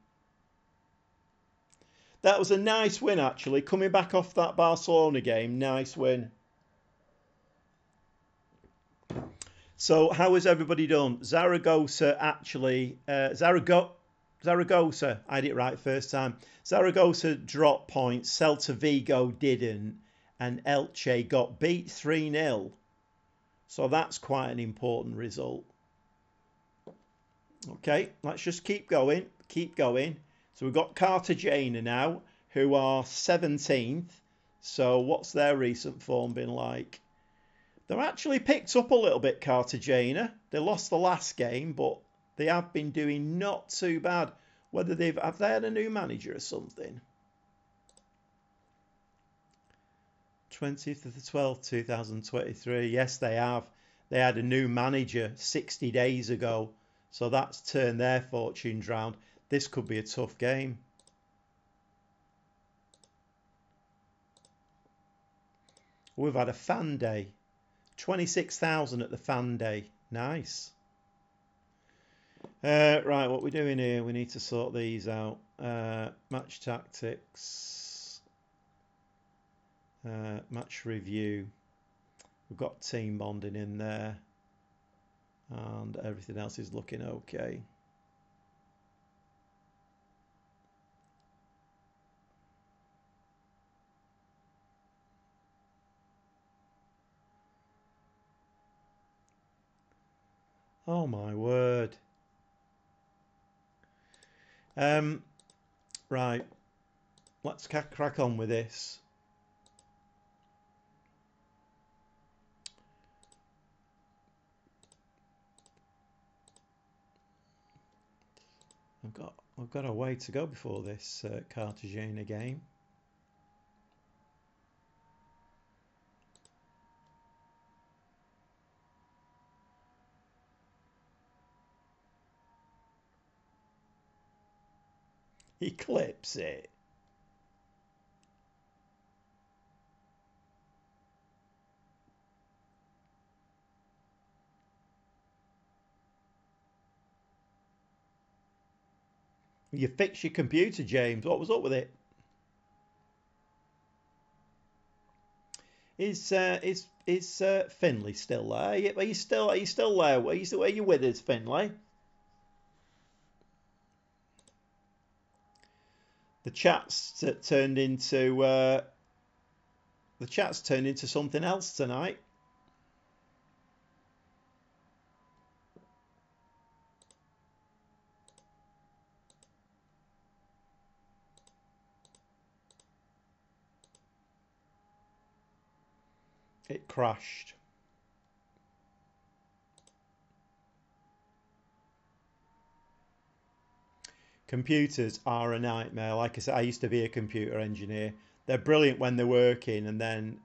That was a nice win, actually. Coming back off that Barcelona game, nice win. So, how has everybody done? Zaragoza actually, Zaragoza, I had it right first time. Zaragoza dropped points, Celta Vigo didn't, and Elche got beat 3-0. So that's quite an important result. Okay, let's just keep going. So we've got Cartagena now, who are 17th. So what's their recent form been like? They've actually picked up a little bit, Cartagena. They lost the last game, but they have been doing not too bad. Whether have they had a new manager or something? 20th of the 12th, 2023. Yes, they have. They had a new manager 60 days ago. So that's turned their fortunes round. This could be a tough game. We've had a fan day. 26,000 at the fan day. Nice. Right, what we're doing here, we need to sort these out. Match tactics. Match review. We've got team bonding in there. And everything else is looking okay. Oh my word. Right. Let's crack on with this. We've got a way to go before this Cartagena game. Eclipse it. You fixed your computer, James. What was up with it? Is Finley still there? Are you still there? Are you with us, Finley? The chat's turned into something else tonight. It crashed. Computers are a nightmare. Like I said, I used to be a computer engineer. They're brilliant when they're working, and then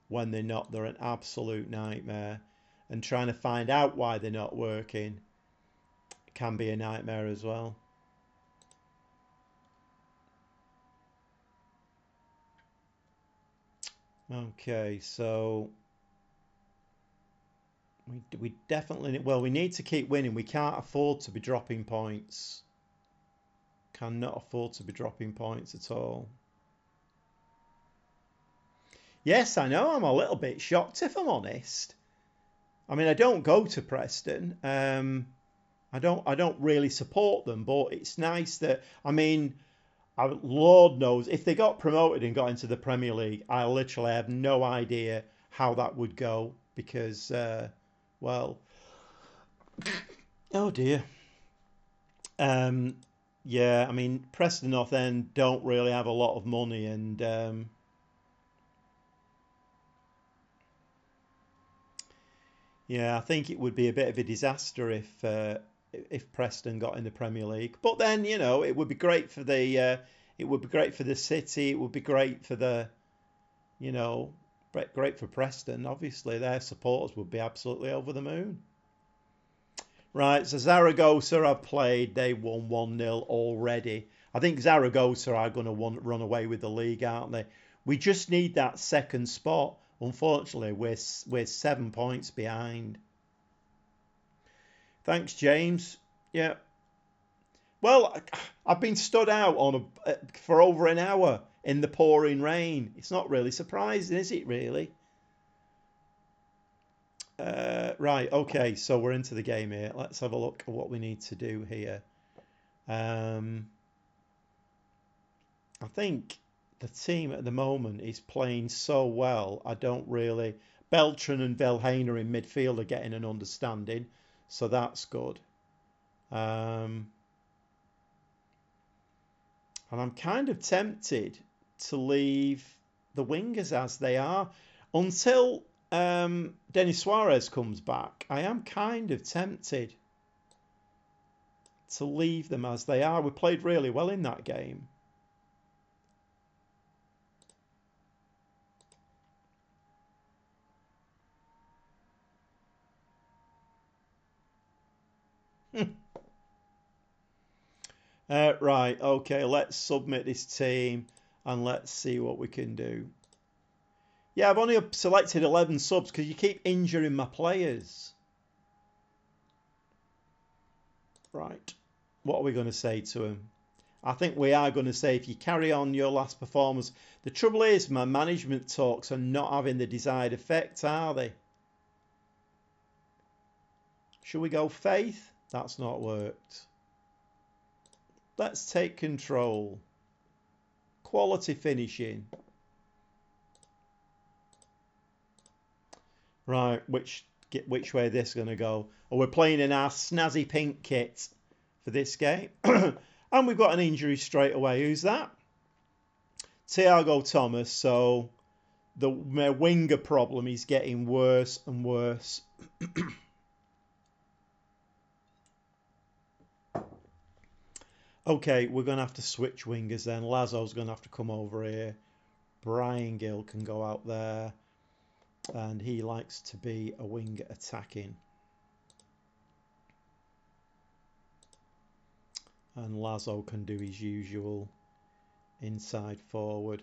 when they're not, they're an absolute nightmare. And trying to find out why they're not working can be a nightmare as well. Okay, so we definitely, well, we need to keep winning. We can't afford to be dropping points. Cannot afford to be dropping points at all. Yes, I know. I'm a little bit shocked, if I'm honest. I mean, I don't go to Preston. I don't really support them, but it's nice that, I mean, Lord knows if they got promoted and got into the Premier League, I literally have no idea how that would go because, well, oh dear. Um, yeah, I mean, Preston North End don't really have a lot of money, and yeah, I think it would be a bit of a disaster if Preston got in the Premier League. But then, it would be great for it would be great for the city. It would be great for you know, great for Preston. Obviously, their supporters would be absolutely over the moon. Right, so Zaragoza have played. They won 1-0 already. I think Zaragoza are going to run away with the league, aren't they? We just need that second spot. Unfortunately, we're 7 points behind. Thanks, James. Yeah. Well, I've been stood out for over an hour in the pouring rain. It's not really surprising, is it? Really? Right. Okay. So we're into the game here. Let's have a look at what we need to do here. Um, I think the team at the moment is playing so well. I don't really. Beltran and Velhena in midfield are getting an understanding, so that's good. Um, and I'm kind of tempted to leave the wingers as they are until Denis Suarez comes back. I am kind of tempted to leave them as they are. We played really well in that game. Right, okay, let's submit this team and let's see what we can do. Yeah, I've only selected 11 subs because you keep injuring my players. Right, what are we going to say to him? I think we are going to say if you carry on your last performance. The trouble is, my management talks are not having the desired effect, are they? Should we go faith? That's not worked. Let's take control. Quality finishing. Right, which way this is going to go? Oh, we're playing in our snazzy pink kit for this game. And we've got an injury straight away. Who's that? Thiago Thomas. So my winger problem is getting worse and worse. Okay, we're going to have to switch wingers then. Lazo's going to have to come over here. Brian Gill can go out there. And he likes to be a winger attacking. And Lazo can do his usual inside forward.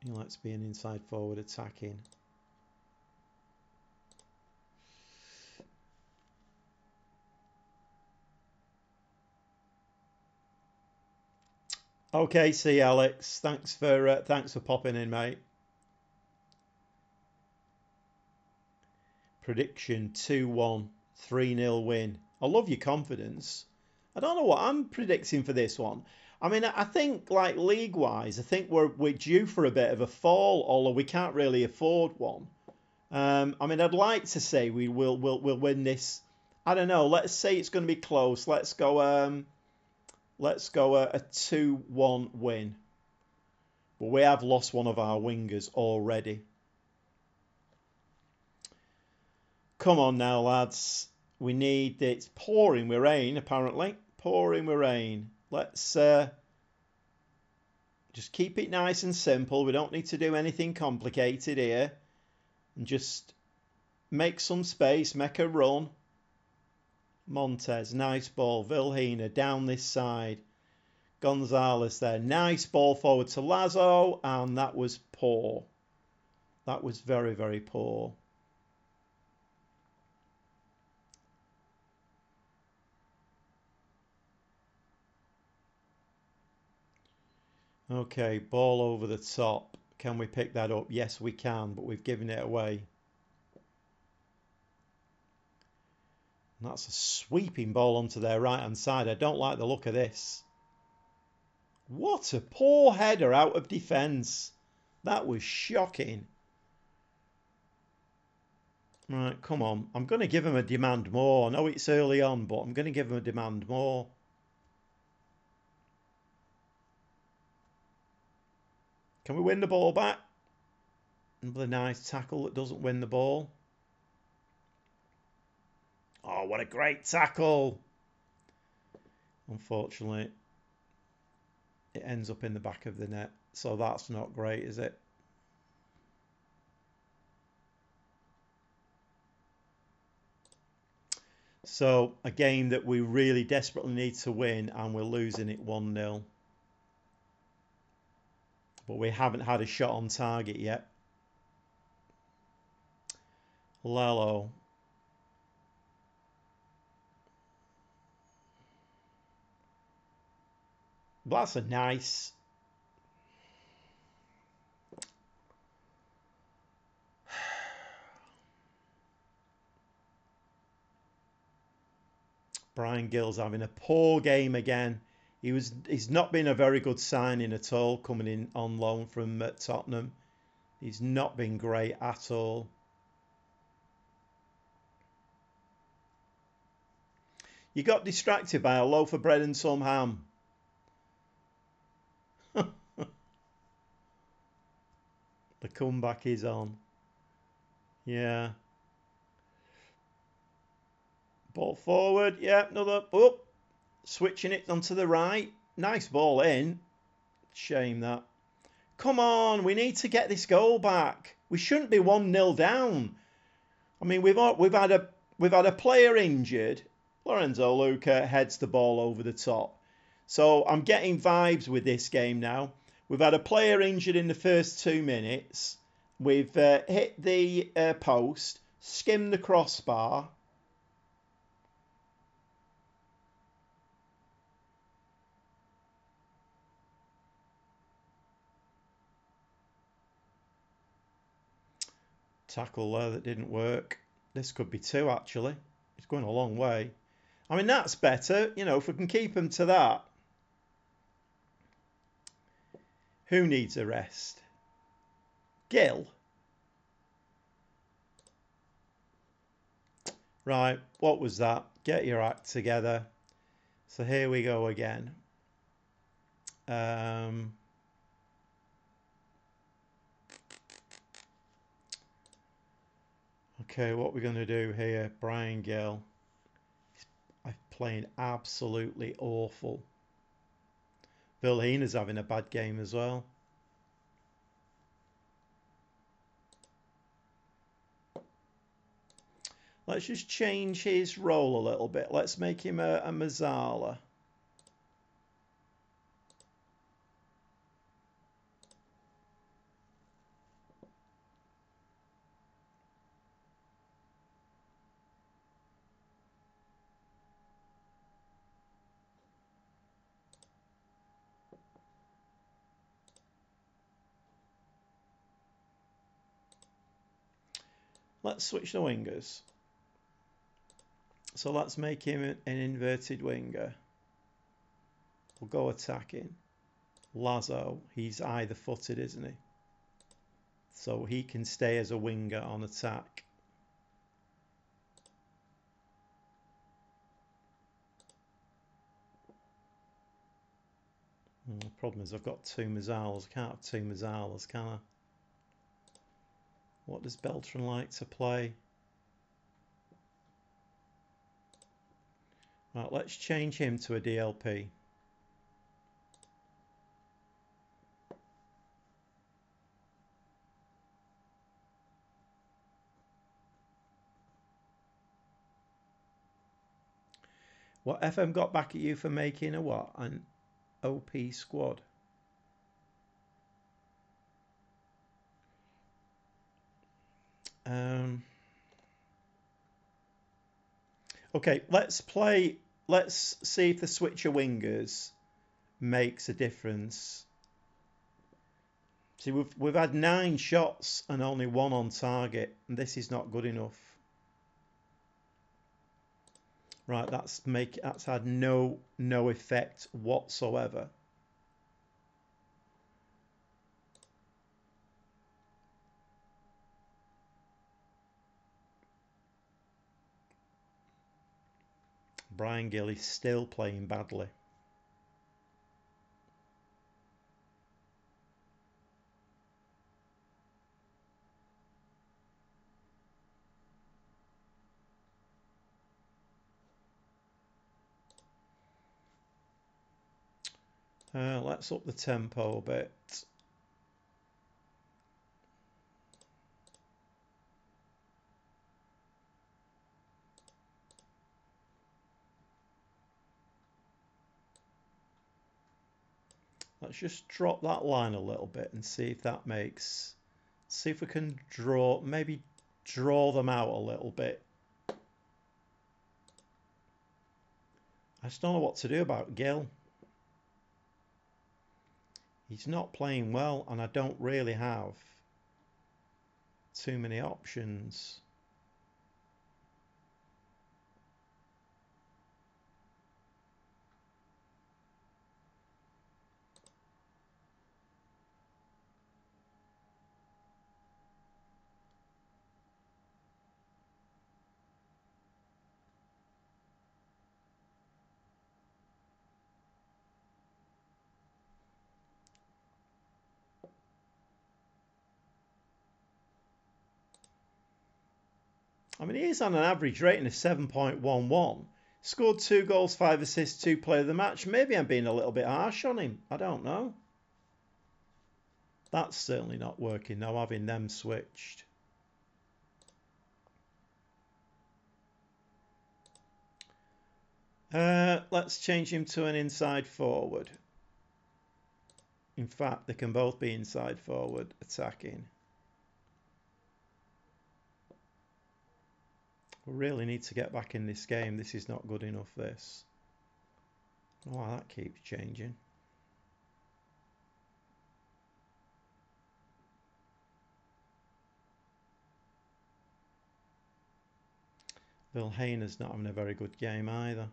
He likes to be an inside forward attacking. Okay, see Alex. Thanks for popping in, mate. Prediction 2-1, 3-0 win. I love your confidence. I don't know what I'm predicting for this one. I mean, I think like league wise, I think we're due for a bit of a fall, although we can't really afford one. I mean, I'd like to say we'll win this. I don't know. Let's say it's going to be close. Let's go a 2-1 win. But we have lost one of our wingers already. Come on now, lads. We need it. It's pouring with rain, apparently. Pouring with rain. Let's just keep it nice and simple. We don't need to do anything complicated here. And just make some space, make a run. Montez, nice ball. Vilhena down this side. Gonzalez there. Nice ball forward to Lazo. And that was poor. That was very, very poor. Okay, ball over the top. Can we pick that up? Yes, we can, but we've given it away. And that's a sweeping ball onto their right-hand side. I don't like the look of this. What a poor header out of defence. That was shocking. Right, come on. I'm going to give him a demand more. I know it's early on, but I'm going to give him a demand more. Can we win the ball back? Another nice tackle that doesn't win the ball. Oh, what a great tackle. Unfortunately, it ends up in the back of the net. So that's not great, is it? So a game that we really desperately need to win, and we're losing it 1-0. But we haven't had a shot on target yet. Lalo. That's a nice... Brian Gill's having a poor game again. He's not been a very good signing at all, coming in on loan from Tottenham. He's not been great at all. You got distracted by a loaf of bread and some ham. The comeback is on. Yeah. Ball forward. Yeah, another. Oh, switching it onto the right. Nice ball in. Shame that. Come on, we need to get this goal back. We shouldn't be 1-0 down. I mean, we've had a player injured. Lorenzo Luca heads the ball over the top. So I'm getting vibes with this game now. We've had a player injured in the first 2 minutes. We've hit the post, skimmed the crossbar. Tackle there that didn't work. This could be 2 actually. It's going a long way. I mean, that's better. You know, if we can keep them to that. Who needs a rest? Gill. Right, what was that? Get your act together. So here we go again. Okay, what we're going to do here, Brian Gill. He's playing absolutely awful. Vilhina's having a bad game as well. Let's just change his role a little bit. Let's make him a Mazzala. Let's switch the wingers. So let's make him an inverted winger. We'll go attacking. Lazo, he's either footed, isn't he? So he can stay as a winger on attack. The problem is I've got 2 Mazzalas. I can't have 2 Mazzalas, can I? What does Beltran like to play? Right, let's change him to a DLP. What FM got back at you for making a what? An OP squad. Okay, let's see if the switch of wingers makes a difference. See, we've had 9 shots and only 1 on target, and this is not good enough. Right, that's had no effect whatsoever. Brian Gill is still playing badly. Let's up the tempo a bit. Let's just drop that line a little bit and see if that makes... See if we can maybe draw them out a little bit. I just don't know what to do about Gill. He's not playing well, and I don't really have too many options. I mean, he is on an average rating of 7.11. Scored 2 goals, 5 assists, 2 player of the match. Maybe I'm being a little bit harsh on him. I don't know. That's certainly not working now, having them switched. Let's change him to an inside forward. In fact, they can both be inside forward attacking. We really need to get back in this game. This is not good enough, this. Oh, that keeps changing. Vilhana's not having a very good game either.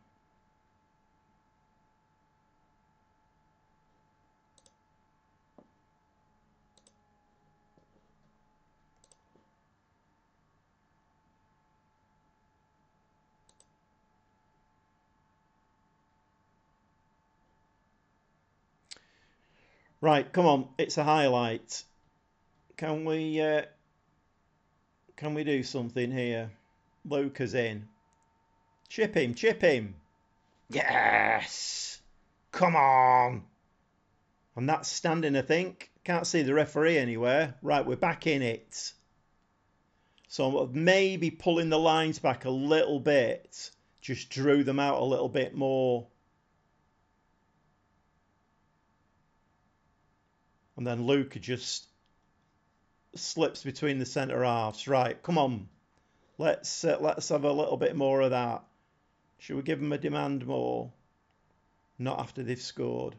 Right, come on, it's a highlight. Can we do something here? Luca's in. Chip him, chip him. Yes! Come on! And that's standing, I think. Can't see the referee anywhere. Right, we're back in it. So maybe pulling the lines back a little bit just drew them out a little bit more. And then Luca just slips between the centre halves. Right, come on. Let's have a little bit more of that. Should we give them a demand more? Not after they've scored.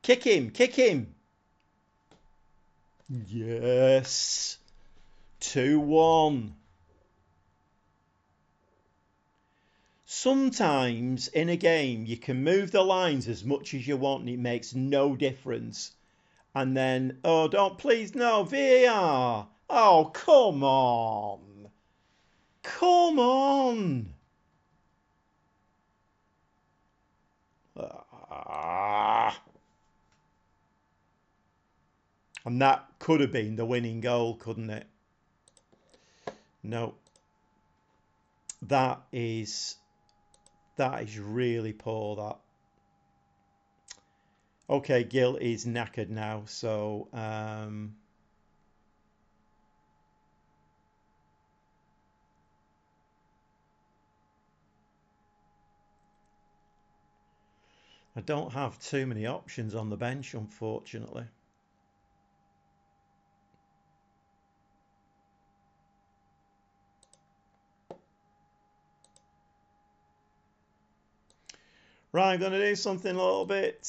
Kick him, kick him. Yes. 2-1. Sometimes in a game you can move the lines as much as you want and it makes no difference. And then, oh, don't, please, no, VAR. Oh, come on. Come on. And that could have been the winning goal, couldn't it? No. That is really poor, that. Okay, Gill is knackered now, so I don't have too many options on the bench, unfortunately. Right, I'm going to do something a little bit.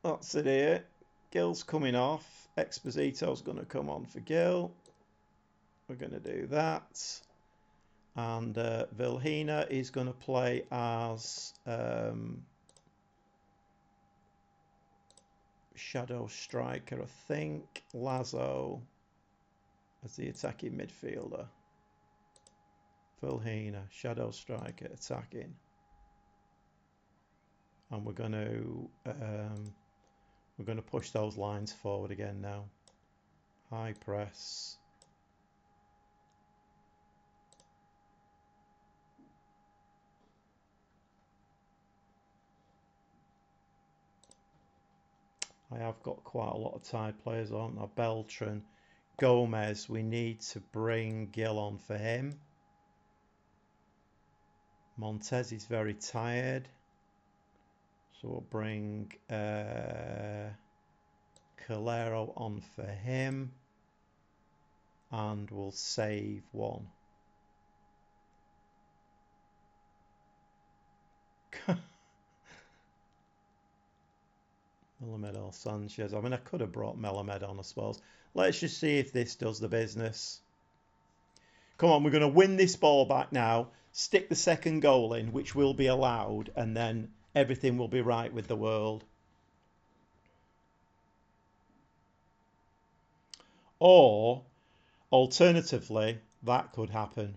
That's it here. Gill's coming off. Exposito's going to come on for Gill. We're going to do that. And Vilhena is going to play as shadow striker, I think. Lazo as the attacking midfielder. Vilhena, shadow striker, attacking. And we're going to push those lines forward again now. High press. I have got quite a lot of tied players on. Now Beltran, Gomez, we need to bring Gil on for him. Montez is very tired. So we'll bring Calero on for him. And we'll save one. Melamed or Sanchez. I mean, I could have brought Melamed on, I suppose. Let's just see if this does the business. Come on, we're going to win this ball back now. Stick the second goal in, which will be allowed, and then everything will be right with the world. Or, alternatively, that could happen.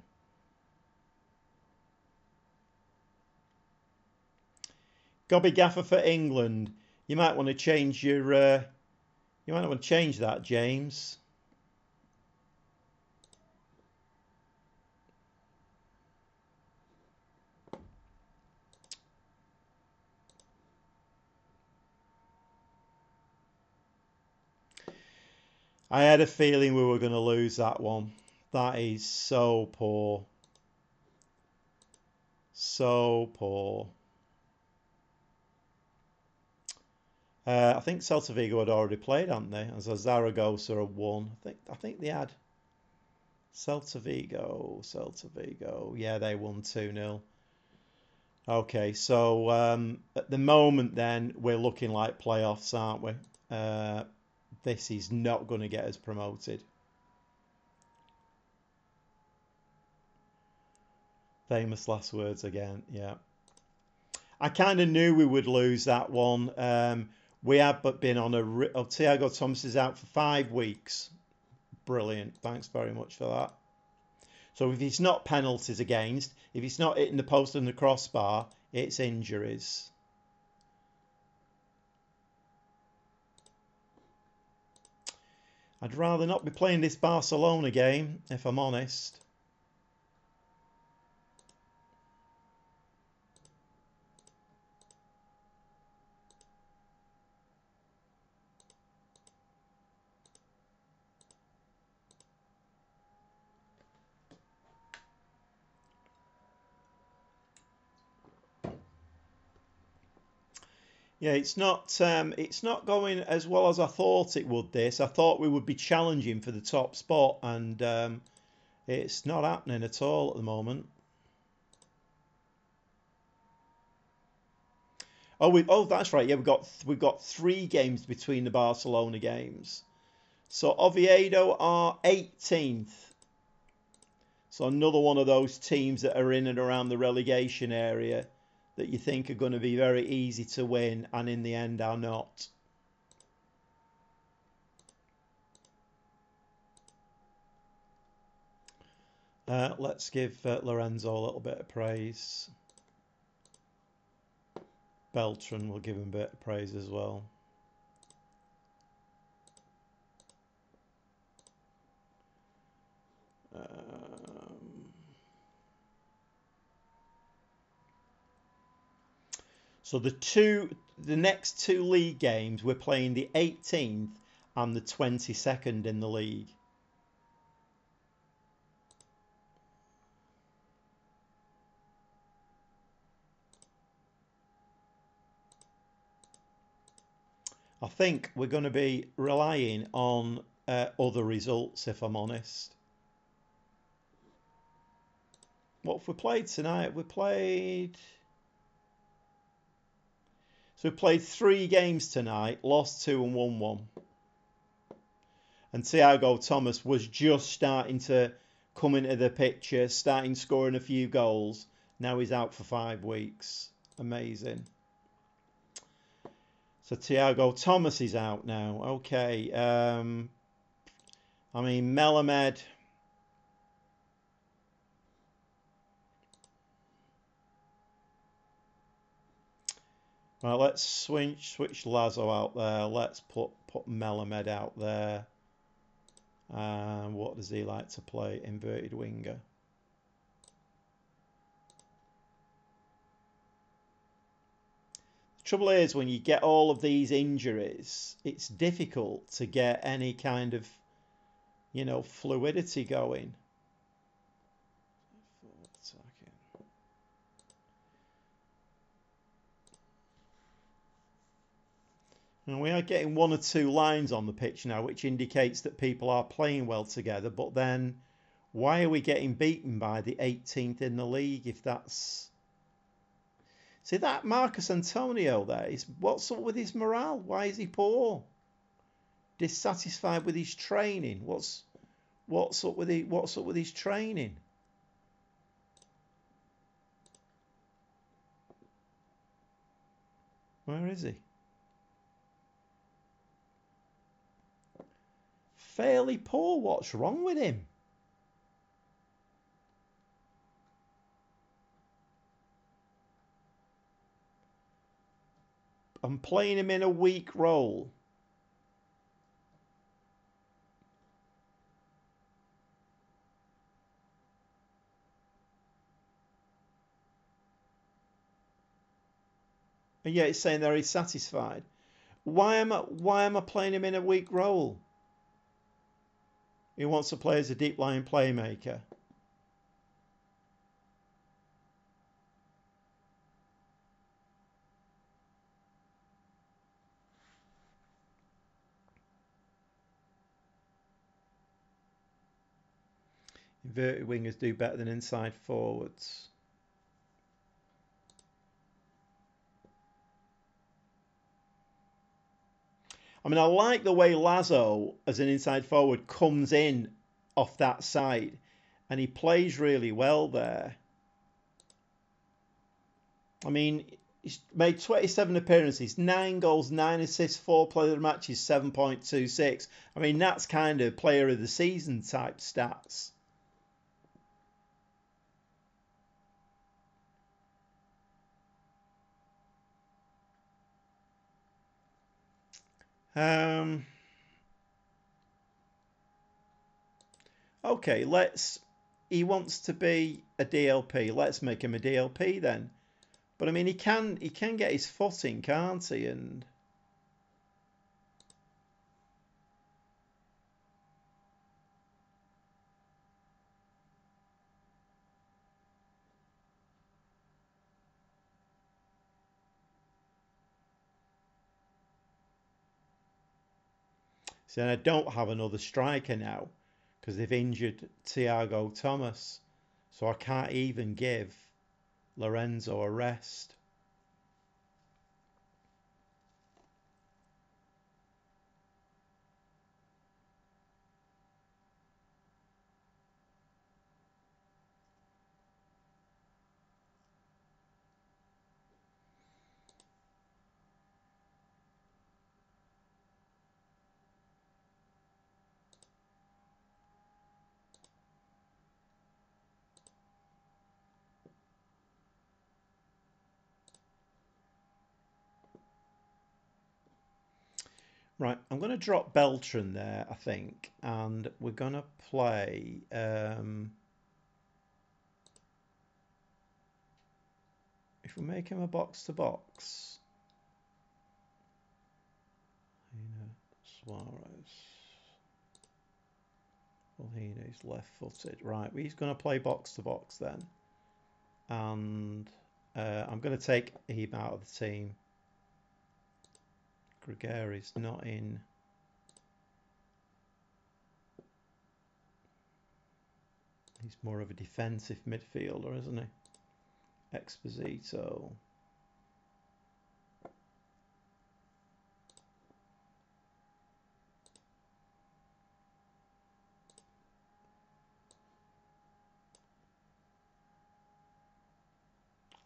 Gobby Gaffer for England. You might want to change your. You might want to change that, James. I had a feeling we were going to lose that one. That is so poor. So poor. I think Celta Vigo had already played, hadn't they? As a Zaragoza had won. I think they had. Celta Vigo. Yeah, they won 2-0. Okay, so at the moment then, we're looking like playoffs, aren't we? This is not going to get us promoted. Famous last words again, yeah. I kind of knew we would lose that one. We have but been on a... Thiago Thomas is out for 5 weeks. Brilliant. Thanks very much for that. So if it's not penalties against, if it's not hitting the post and the crossbar, it's injuries. I'd rather not be playing this Barcelona game, if I'm honest. Yeah, it's not going as well as I thought it would. This I thought we would be challenging for the top spot, and it's not happening at all at the moment. Oh, that's right. Yeah, we've got 3 games between the Barcelona games. So Oviedo are 18th. So another one of those teams that are in and around the relegation area that you think are going to be very easy to win, and in the end are not. Let's give Lorenzo a little bit of praise. Beltran will give him a bit of praise as well. So the next 2 league games, we're playing the 18th and the 22nd in the league. I think we're going to be relying on other results, if I'm honest. What have we played tonight? We played 3 games tonight, lost 2 and won 1. And Thiago Thomas was just starting to come into the picture, starting scoring a few goals. Now he's out for 5 weeks. Amazing. So Thiago Thomas is out now. Okay. I mean, Melamed. Right, let's switch Lazo out there. Let's put Melamed out there. And what does he like to play? Inverted winger. The trouble is, when you get all of these injuries, it's difficult to get any kind of, fluidity going. And we are getting one or two lines on the pitch now, which indicates that people are playing well together. But then, why are we getting beaten by the 18th in the league if that's... See, that Marcus Antonio there, what's up with his morale? Why is he poor? Dissatisfied with his training? What's up with his training? Where is he? Fairly poor. What's wrong with him? I'm playing him in a weak role. And yet it's saying there he's satisfied. Why am I playing him in a weak role? He wants to play as a deep line playmaker. Inverted wingers do better than inside forwards. I mean, I like the way Lazo, as an inside forward, comes in off that side. And he plays really well there. I mean, he's made 27 appearances, 9 goals, 9 assists, 4 player of the matches, 7.26. I mean, that's kind of player of the season type stats. Okay, he wants to be a DLP. Let's make him a DLP then. But I mean, he can get his footing, can't he? And so I don't have another striker now because they've injured Thiago Thomas, so I can't even give Lorenzo a rest. Right, I'm going to drop Beltran there, I think, and we're going to play... if we make him a box-to-box... Suarez... Well, he's left-footed. Right, he's going to play box-to-box then. And I'm going to take him out of the team. Gregori's not in. He's more of a defensive midfielder, isn't he? Exposito.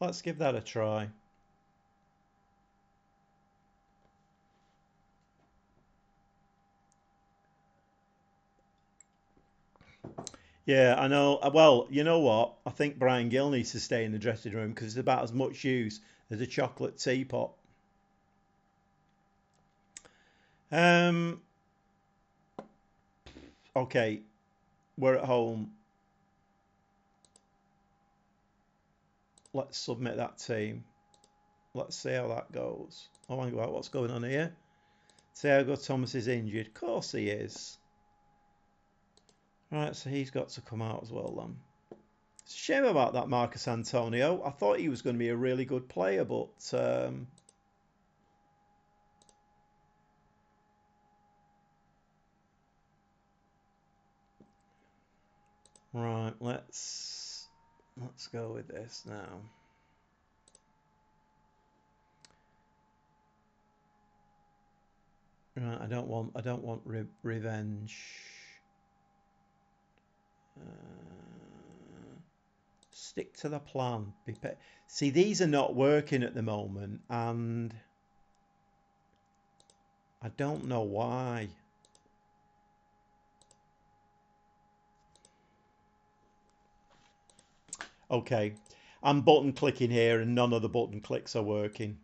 Let's give that a try. Yeah, I know. Well, you know what? I think Brian Gill needs to stay in the dressing room because it's about as much use as a chocolate teapot. Um, okay, we're at home. Let's submit that team. Let's see how that goes. Oh, hang on, what's going on here? Thiago Thomas is injured. Of course he is. Right, so he's got to come out as well then. It's a shame about that Marcus Antonio. I thought he was going to be a really good player, but right, let's go with this now. Right, I don't want revenge. Stick to the plan. See, these are not working at the moment, and I don't know why. Okay, I'm button clicking here, and none of the button clicks are working.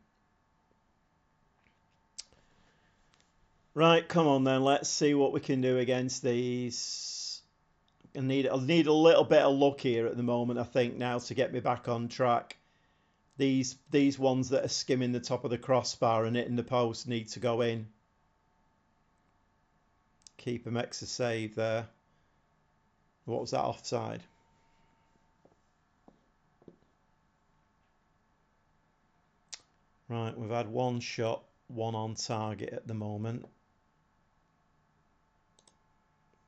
Right, come on then. Let's see what we can do against these. I need a little bit of luck here at the moment, I think, now to get me back on track. These ones that are skimming the top of the crossbar and hitting the post need to go in. Keeper makes a save there. What was that, offside? Right, we've had one shot, one on target at the moment.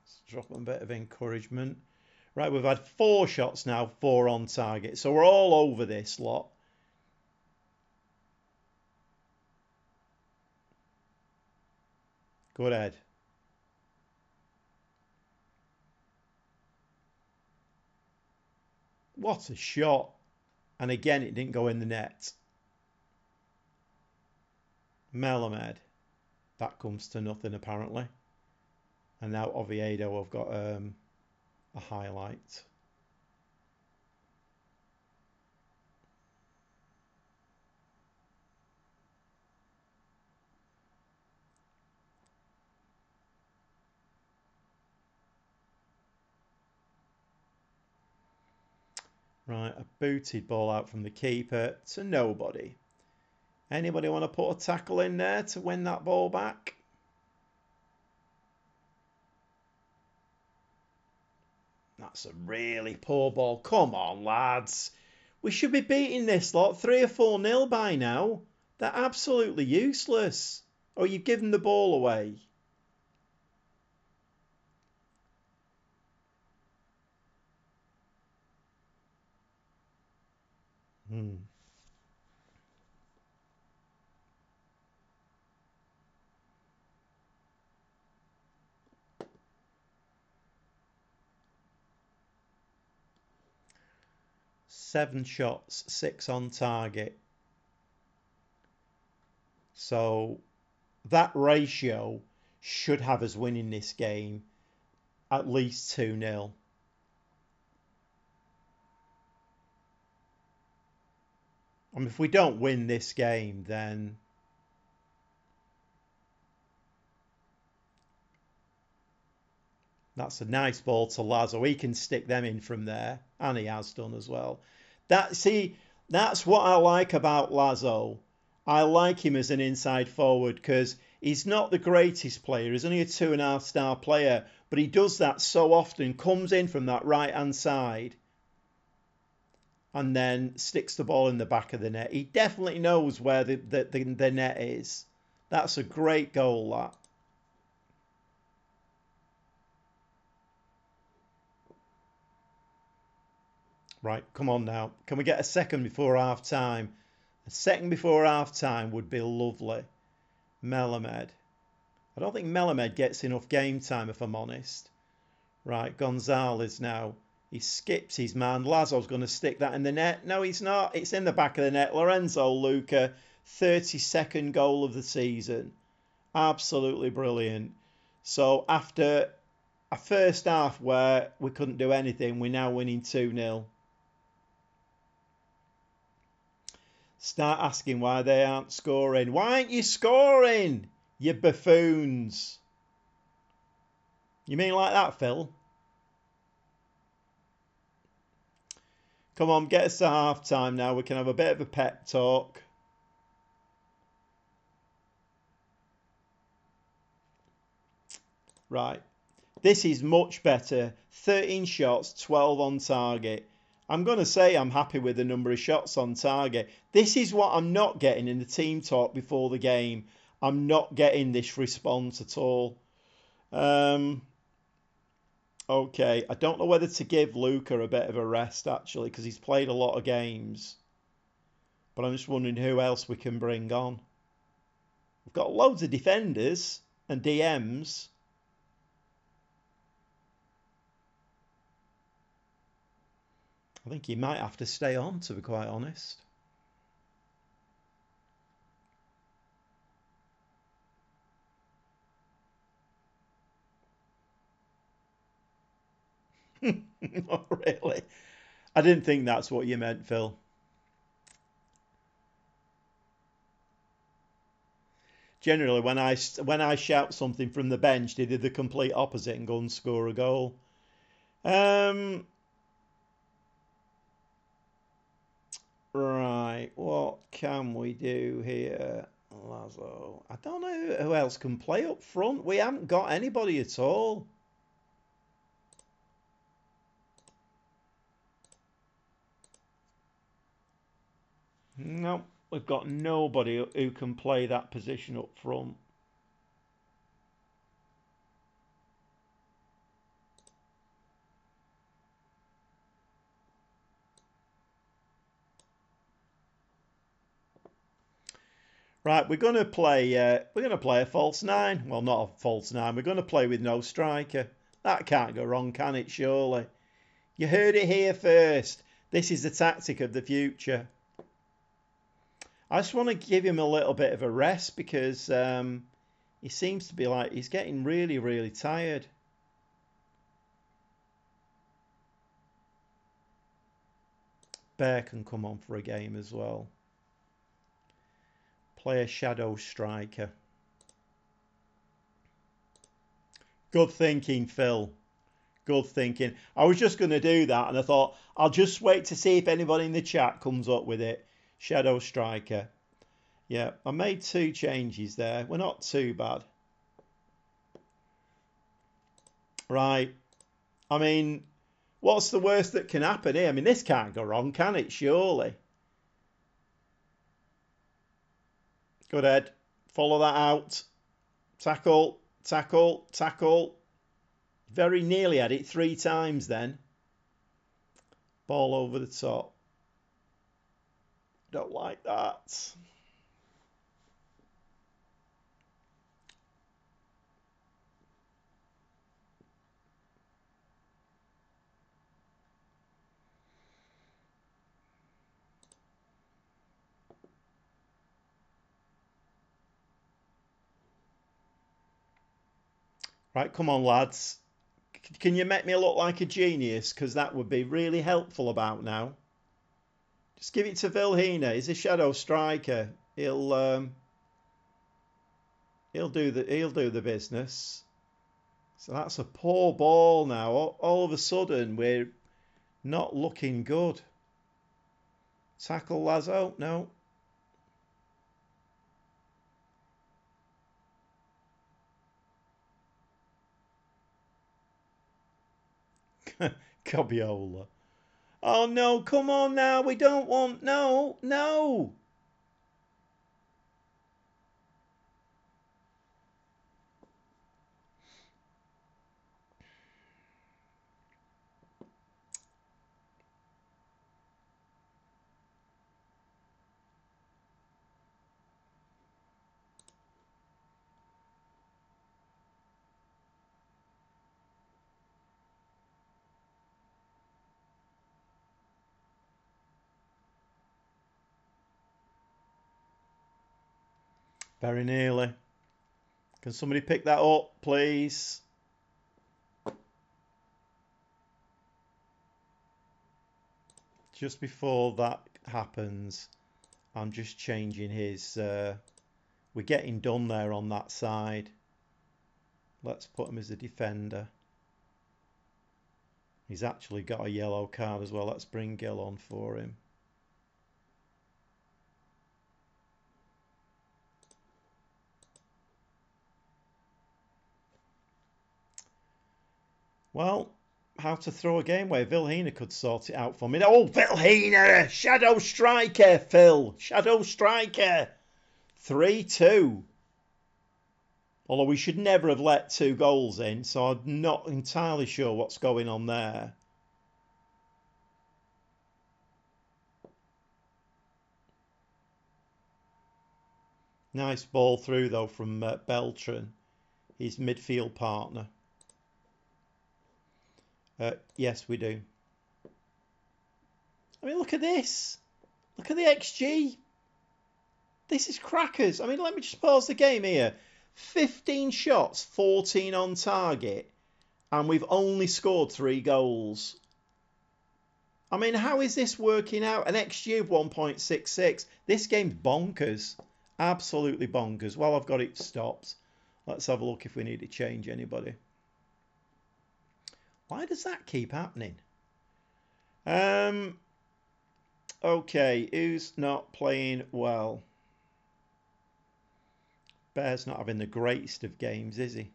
Let's drop a bit of encouragement. Right, we've had 4 shots now, 4 on target. So we're all over this lot. Go ahead. What a shot. And again, it didn't go in the net. Melamed. That comes to nothing, apparently. And now Oviedo have got a highlight. Right, a booted ball out from the keeper to nobody. Anybody want to put a tackle in there to win that ball back? That's a really poor ball. Come on, lads. We should be beating this lot 3 or 4-0 by now. They're absolutely useless. Or you've given the ball away. Hmm. Seven shots, 6 on target. So that ratio should have us winning this game at least 2-0. I mean, if we don't win this game, then that's a nice ball to Lazo. He can stick them in from there, and he has done as well. That's what I like about Lazo. I like him as an inside forward because he's not the greatest player. He's only a 2.5-star player, but he does that so often. Comes in from that right hand side and then sticks the ball in the back of the net. He definitely knows where the net is. That's a great goal, that. Right, come on now. Can we get a second before half time? A second before half time would be lovely. Melamed. I don't think Melamed gets enough game time, if I'm honest. Right, Gonzalez now. He skips his man. Lazo's going to stick that in the net. No, he's not. It's in the back of the net. Lorenzo Luca, 32nd goal of the season. Absolutely brilliant. So after a first half where we couldn't do anything, we're now winning 2-0. Start asking why they aren't scoring. Why aren't you scoring? You buffoons. You mean like that, Phil? Come on, get us to half time now. We can have a bit of a pep talk. Right. This is much better. 13 shots, 12 on target. I'm going to say I'm happy with the number of shots on target. This is what I'm not getting in the team talk before the game. I'm not getting this response at all. Okay, I don't know whether to give Luca a bit of a rest, actually, because he's played a lot of games. But I'm just wondering who else we can bring on. We've got loads of defenders and DMs. I think he might have to stay on, to be quite honest. Not really. I didn't think that's what you meant, Phil. Generally, when I shout something from the bench, they do the complete opposite and go and score a goal. Right, what can we do here? Lazo. I don't know who else can play up front. We haven't got anybody at all. No, we've got nobody who can play that position up front. Right, we're going to play. We're going to play a false nine. Well, not a false nine. We're going to play with no striker. That can't go wrong, can it? Surely. You heard it here first. This is the tactic of the future. I just want to give him a little bit of a rest because he seems to be like he's getting really, really tired. Bear can come on for a game as well. Play a shadow striker. Good thinking, Phil. Good thinking. I was just going to do that and I thought I'll just wait to see if anybody in the chat comes up with it. Shadow striker. Yeah, I made 2 changes there. We're not too bad. Right. I mean, what's the worst that can happen here? I mean, this can't go wrong, can it? Surely. Good head. Follow that out. Tackle, tackle, tackle. Very nearly had it 3 times then. Ball over the top. Don't like that. Right, come on, lads. Can you make me look like a genius? Because that would be really helpful about now. Just give it to Vilhena. He's a shadow striker. He'll do the business. So that's a poor ball now. All of a sudden we're not looking good. Tackle Lazo? No. Cobiola. Oh no, come on now. We don't want. No, no. Very nearly. Can somebody pick that up, please? Just before that happens, I'm just changing his We're getting done there on that side. Let's put him as a defender. He's actually got a yellow card as well. Let's bring Gill on for him. Well, how to throw a game where Vilhena could sort it out for me. Oh, Vilhena! Shadow striker, Phil. Shadow striker. 3-2. Although we should never have let 2 goals in, so I'm not entirely sure what's going on there. Nice ball through, though, from Beltran, his midfield partner. Yes, we do. I mean, look at this. Look at the XG. This is crackers. I mean, let me just pause the game here. 15 shots, 14 on target, and we've only scored 3 goals. I mean, how is this working out? An XG of 1.66. This game's bonkers. Absolutely bonkers. Well, I've got it stopped. Let's have a look if we need to change anybody. Why does that keep happening? Okay, who's not playing well? Bear's not having the greatest of games, is he?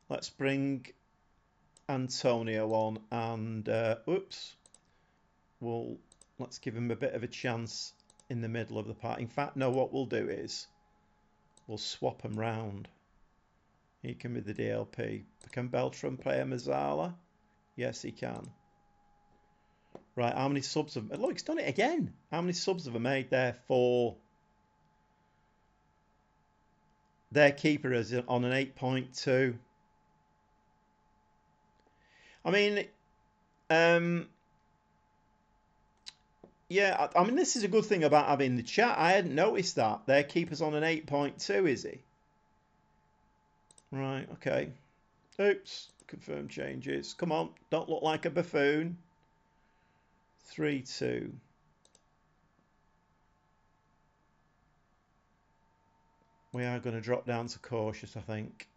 Let's bring Antonio on and let's give him a bit of a chance in the middle of the part. In fact, no, what we'll do is we'll swap them round. He can be the DLP. Can Beltran play a Mazzala? Yes, he can. Right, how many subs have... Look, he's done it again. How many subs have I made there? 4. Their keeper is on an 8.2. I mean, yeah, I mean, this is a good thing about having the chat. I hadn't noticed that. Their keeper's on an 8.2, is he? Right, okay. Oops, confirm changes. Come on, don't look like a buffoon. 3-2. We are going to drop down to cautious, I think.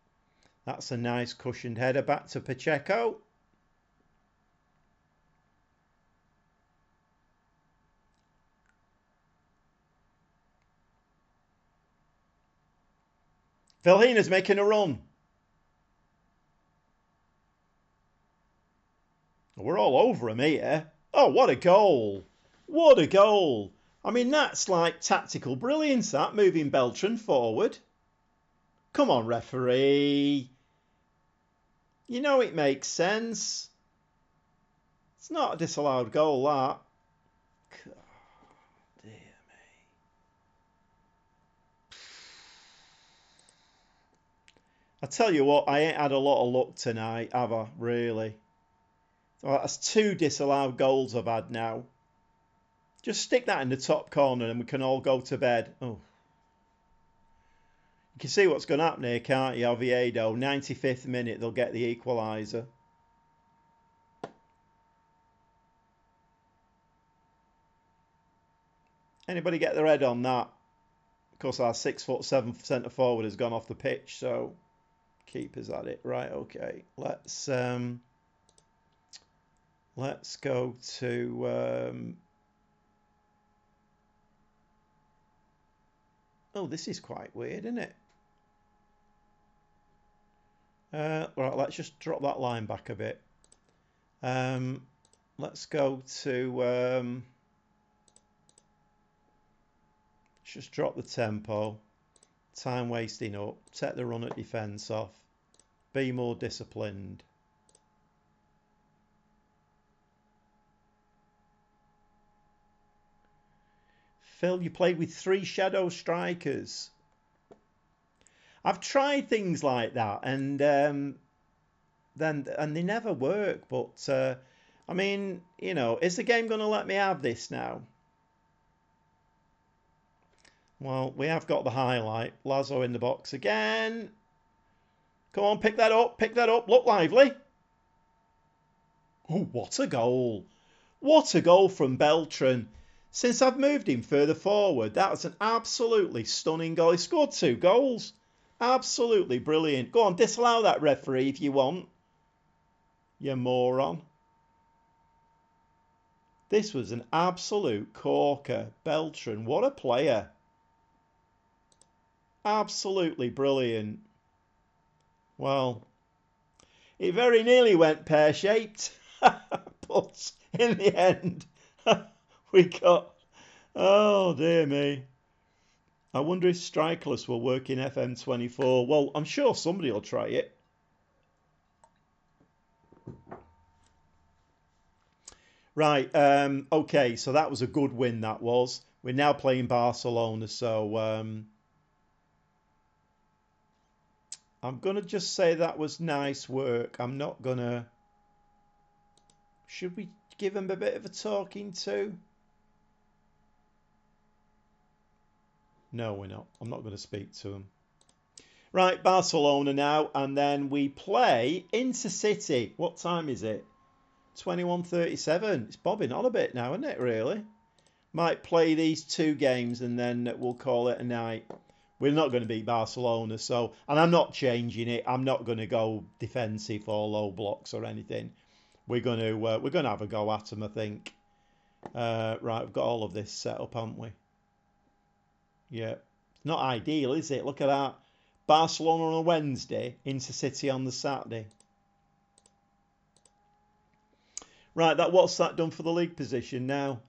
That's a nice cushioned header back to Pacheco. Vilhena's making a run. We're all over him here. Oh, what a goal. What a goal. I mean, that's like tactical brilliance, that, moving Beltran forward. Come on, referee. You know it makes sense. It's not a disallowed goal, that. God, dear me. I tell you what, I ain't had a lot of luck tonight, have I? Really? Well, that's 2 disallowed goals I've had now. Just stick that in the top corner and we can all go to bed. Oh. You can see what's going to happen here, can't you? Oviedo, 95th minute, they'll get the equaliser. Anybody get their head on that? Of course, our 6'7" centre forward has gone off the pitch, so keeper's at it. Right, okay. Let's go to... Oh, this is quite weird, isn't it? Right, let's just drop that line back a bit. Let's go to... let's just drop the tempo. Time wasting up. Take the run at defence off. Be more disciplined. Phil, you played with 3 shadow strikers. I've tried things like that, and they never work. But I mean, you know, is the game going to let me have this now? Well, we have got the highlight. Lazo in the box again. Come on, pick that up. Pick that up. Look lively. Oh, what a goal. What a goal from Beltran. Since I've moved him further forward, that was an absolutely stunning goal. He scored 2 goals. Absolutely brilliant. Go on, disallow that referee if you want. You moron. This was an absolute corker. Beltran, what a player. Absolutely brilliant. Well, it very nearly went pear-shaped. But in the end, we got... Oh, dear me. I wonder if Strikeless will work in FM24. Well, I'm sure somebody will try it. Right, okay, so that was a good win, that was. We're now playing Barcelona, so I'm going to just say that was nice work. I'm not going to... Should we give them a bit of a talking to? No, we're not. I'm not going to speak to them. Right, Barcelona now, and then we play Intercity. What time is it? 21:37. It's bobbing on a bit now, isn't it, really? Might play these 2 games and then we'll call it a night. We're not going to beat Barcelona, so... And I'm not changing it. I'm not going to go defensive or low blocks or anything. We're going to have a go at them, I think. Right, we've got all of this set up, haven't we? Yeah. It's not ideal, is it? Look at that. Barcelona on a Wednesday, Intercity on the Saturday. Right, what's that done for the league position now?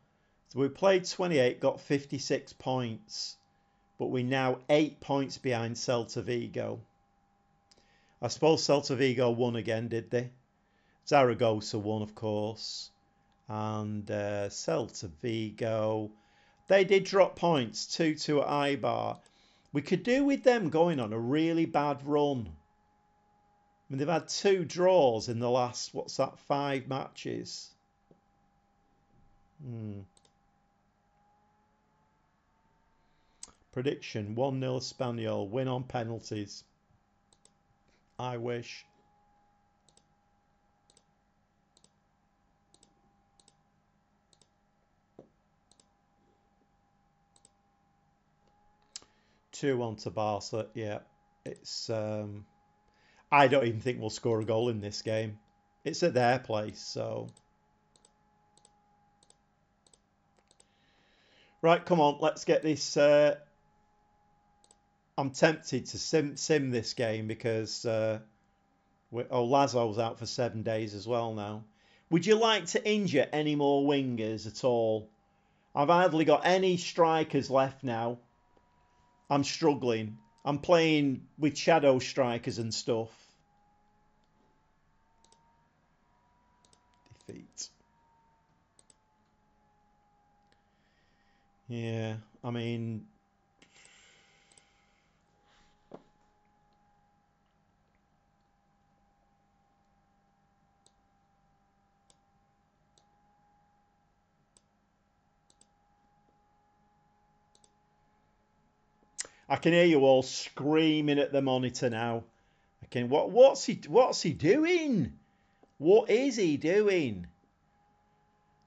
So we played 28, got 56 points. But we're now 8 points behind Celta Vigo. I suppose Celta Vigo won again, did they? Zaragoza won, of course. And Celta Vigo, they did drop points, 2-2 at Eibar. We could do with them going on a really bad run. I mean, they've had 2 draws in the last, 5 matches. Prediction, 1-0 Espanyol, win on penalties. I wish. Two on to Barca, yeah. It's I don't even think we'll score a goal in this game. It's at their place, so... Right, come on, let's get this... I'm tempted to sim this game because... Lazo's out for 7 days as well now. Would you like to injure any more wingers at all? I've hardly got any strikers left now. I'm struggling. I'm playing with shadow strikers and stuff. Defeat. Yeah, I mean... I can hear you all screaming at the monitor now. I can. What's he doing? What is he doing?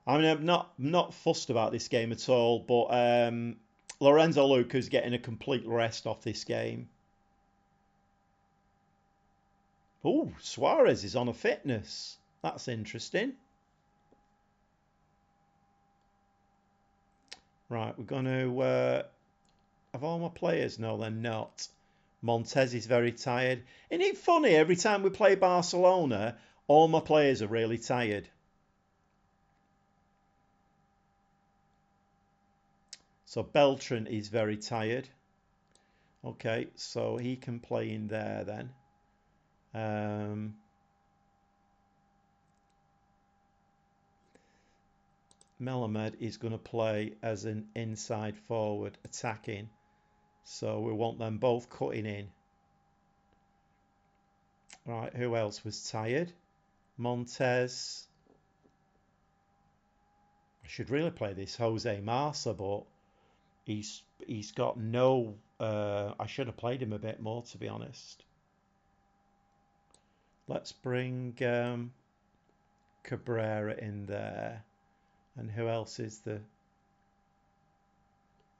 I mean, I'm not fussed about this game at all, but Lorenzo Luca's getting a complete rest off this game. Oh, Suarez is on a fitness. That's interesting. Right, we're going to... Have all my players? No, they're not. Montez is very tired. Isn't it funny? Every time we play Barcelona, all my players are really tired. So Beltran is very tired. Okay, so he can play in there then. Melamed is going to play as an inside forward attacking. So we want them both cutting in. Right, who else was tired? Montez. I should really play this Jose Marsa, but he's got no... I should have played him a bit more, to be honest. Let's bring Cabrera in there. And who else is the...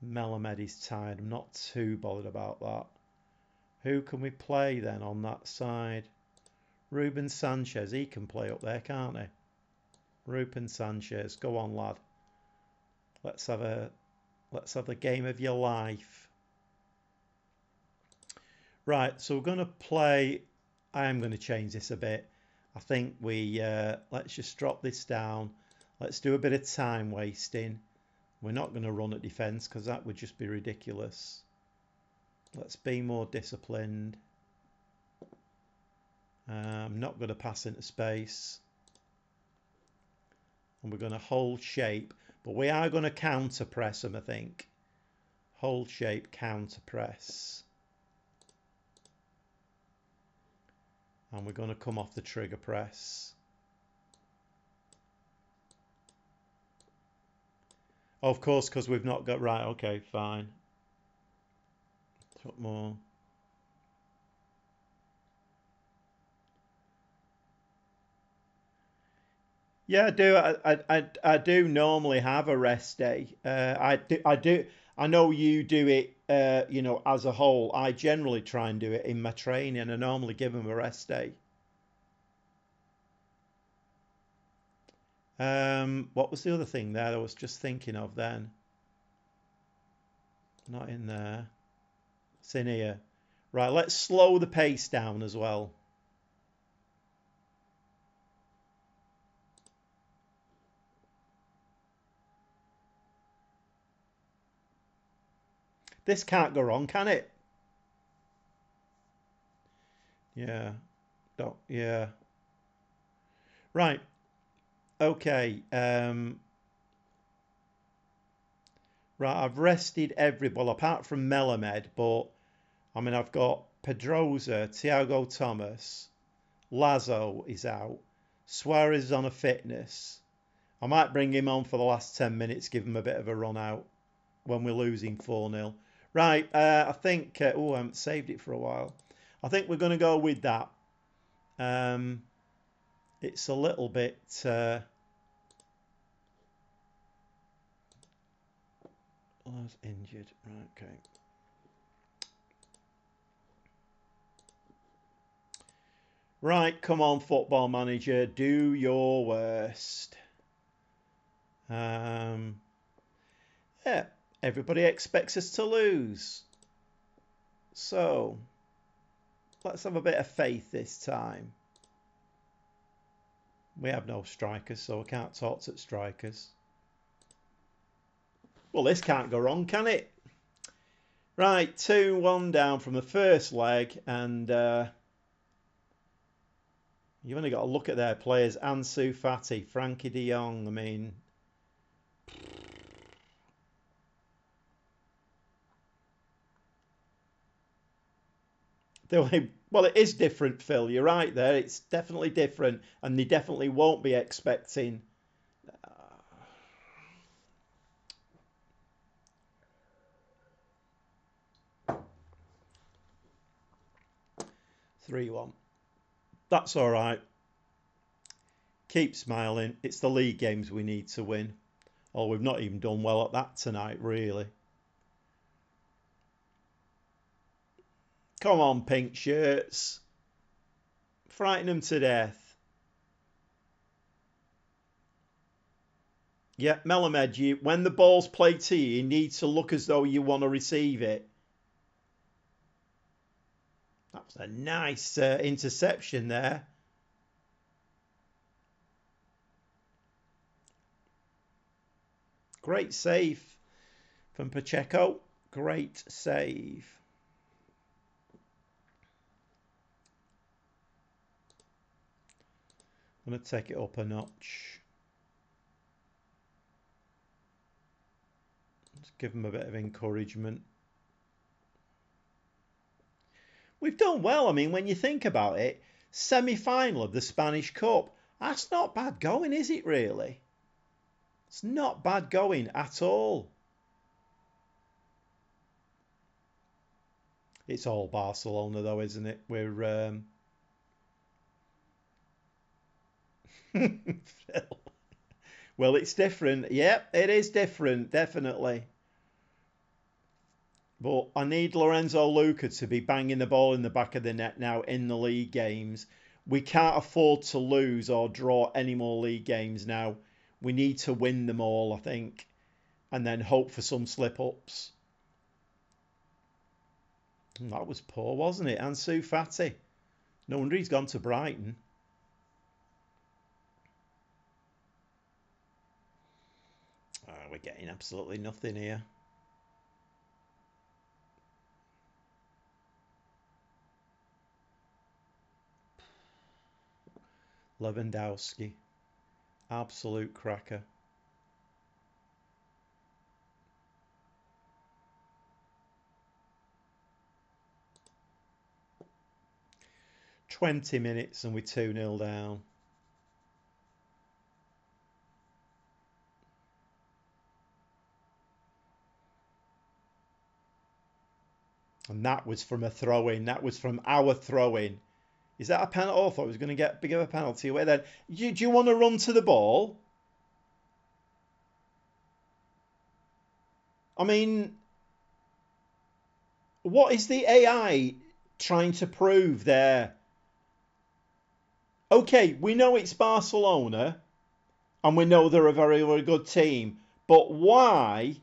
Melamed is tired. I'm not too bothered about that. Who can we play then on that side? Ruben Sanchez. He can play up there, can't he? Ruben Sanchez. Go on, lad. Let's have the game of your life. Right, so we're going to play... I am going to change this a bit. I think we... let's just drop this down. Let's do a bit of time wasting. We're not going to run at defence because that would just be ridiculous. Let's be more disciplined. I'm not going to pass into space. And we're going to hold shape. But we are going to counter press them, I think. Hold shape, counter press. And we're going to come off the trigger press. Of course, because we've not got... Right, okay, fine. What more? Yeah, I do. I do normally have a rest day. I do. I know you do it. You know, as a whole, I generally try and do it in my training. I normally give them a rest day. What was the other thing there I was just thinking of then? Not in there. It's in here. Right, let's slow the pace down as well. This can't go wrong, can it? Yeah. Don't. Yeah. Right. Okay. Right, I've rested well, apart from Melamed, but I mean, I've got Pedroza, Thiago Thomas, Lazo is out, Suarez is on a fitness. I might bring him on for the last 10 minutes, give him a bit of a run out when we're losing 4-0. Right, I think, oh, I haven't saved it for a while. I think we're going to go with that. It's a little bit... I was injured. Right, okay. Right, come on, Football Manager. Do your worst. Yeah, everybody expects us to lose. So, let's have a bit of faith this time. We have no strikers, so I can't talk to strikers. Well, this can't go wrong, can it? Right, 2-1 down from the first leg, and you've only got to look at their players. Ansu Fati, Frankie de Jong, I mean... Well, it is different, Phil. You're right there. It's definitely different, and they definitely won't be expecting... 3-1. That's all right. Keep smiling. It's the league games we need to win. Oh, we've not even done well at that tonight, really. Come on, pink shirts. Frighten them to death. Yeah, Melamed, when the ball's played to you, you need to look as though you want to receive it. That was a nice interception there. Great save from Pacheco. Great save. I'm going to take it up a notch. Just give them a bit of encouragement. We've done well. I mean, when you think about it, semi-final of the Spanish Cup. That's not bad going, is it really? It's not bad going at all. It's all Barcelona though, isn't it? Well, it's different. Yep, it is different, definitely. But I need Lorenzo Luca to be banging the ball in the back of the net now in the league games. We can't afford to lose or draw any more league games now. We need to win them all, I think, and then hope for some slip-ups. That was poor, wasn't it? Ansu Fati. No wonder he's gone to Brighton. We're getting absolutely nothing here. Lewandowski. Absolute cracker. "20 minutes and we're 2-0 down. And that was from a throw-in. That was from our throw-in. Is that a penalty? Oh, I thought I was going to get big of a penalty away then. Do you want to run to the ball? I mean, what is the AI trying to prove there? Okay, we know it's Barcelona and we know they're a very, very good team. But why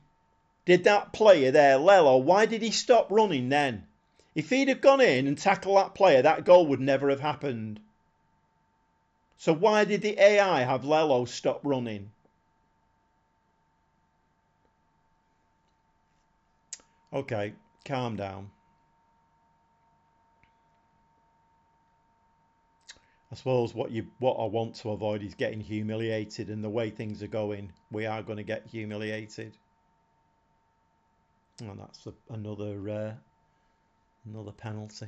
did that player there, Lello, why did he stop running then? If he'd have gone in and tackled that player, that goal would never have happened. So why did the AI have Lello stop running? Okay, calm down. I suppose what I want to avoid is getting humiliated, and the way things are going, we are going to get humiliated. And that's another penalty.